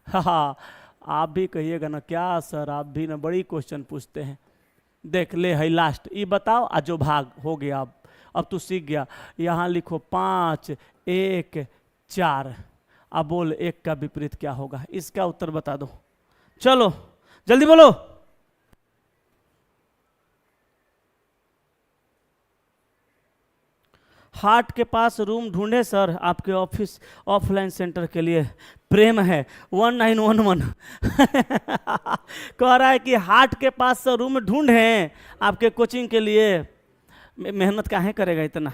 हाँ आप भी कहिएगा ना क्या सर आप भी ना बड़ी क्वेश्चन पूछते हैं। देख ले है लास्ट, ये बताओ आज जो भाग हो गया, अब तू सीख गया। यहाँ लिखो 5 1 4, अब बोल 1 का विपरीत क्या होगा, इसका उत्तर बता दो, चलो जल्दी बोलो। हार्ट के पास रूम ढूंढे सर आपके ऑफिस ऑफलाइन सेंटर के लिए, प्रेम है 1911 कह रहा है कि हार्ट के पास रूम ढूंढे आपके कोचिंग के लिए। मेहनत काहे करेगा इतना,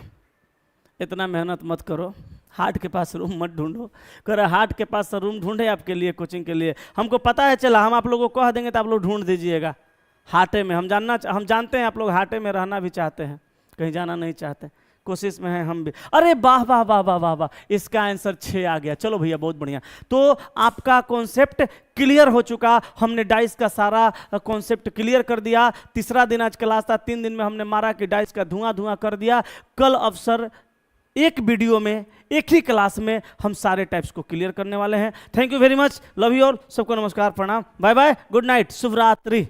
इतना मेहनत मत करो, हार्ट के पास रूम मत ढूंढो। कह रहा हार्ट के पास रूम ढूंढे आपके लिए कोचिंग के लिए। हमको पता है चला, हम आप लोगों को कह देंगे तो आप लोग ढूंढ दीजिएगा। हाटे में हम जानते हैं आप लोग हाटे में रहना भी चाहते हैं, कहीं जाना नहीं चाहते, कोशिश में है हम भी। अरे वाह वाह वाह वाह वाह वाह, इसका आंसर 6 आ गया। चलो भैया बहुत बढ़िया, तो आपका कॉन्सेप्ट क्लियर हो चुका। हमने डाइस का सारा कॉन्सेप्ट क्लियर कर दिया। तीसरा दिन आज क्लास था, 3 दिन में हमने मारा कि डाइस का धुआं धुआं कर दिया। कल अवसर एक वीडियो में एक ही क्लास में हम सारे टाइप्स को क्लियर करने वाले हैं। Thank you very much, love you all, सबको नमस्कार प्रणाम, बाय बाय, गुड नाइट, शुभ रात्रि।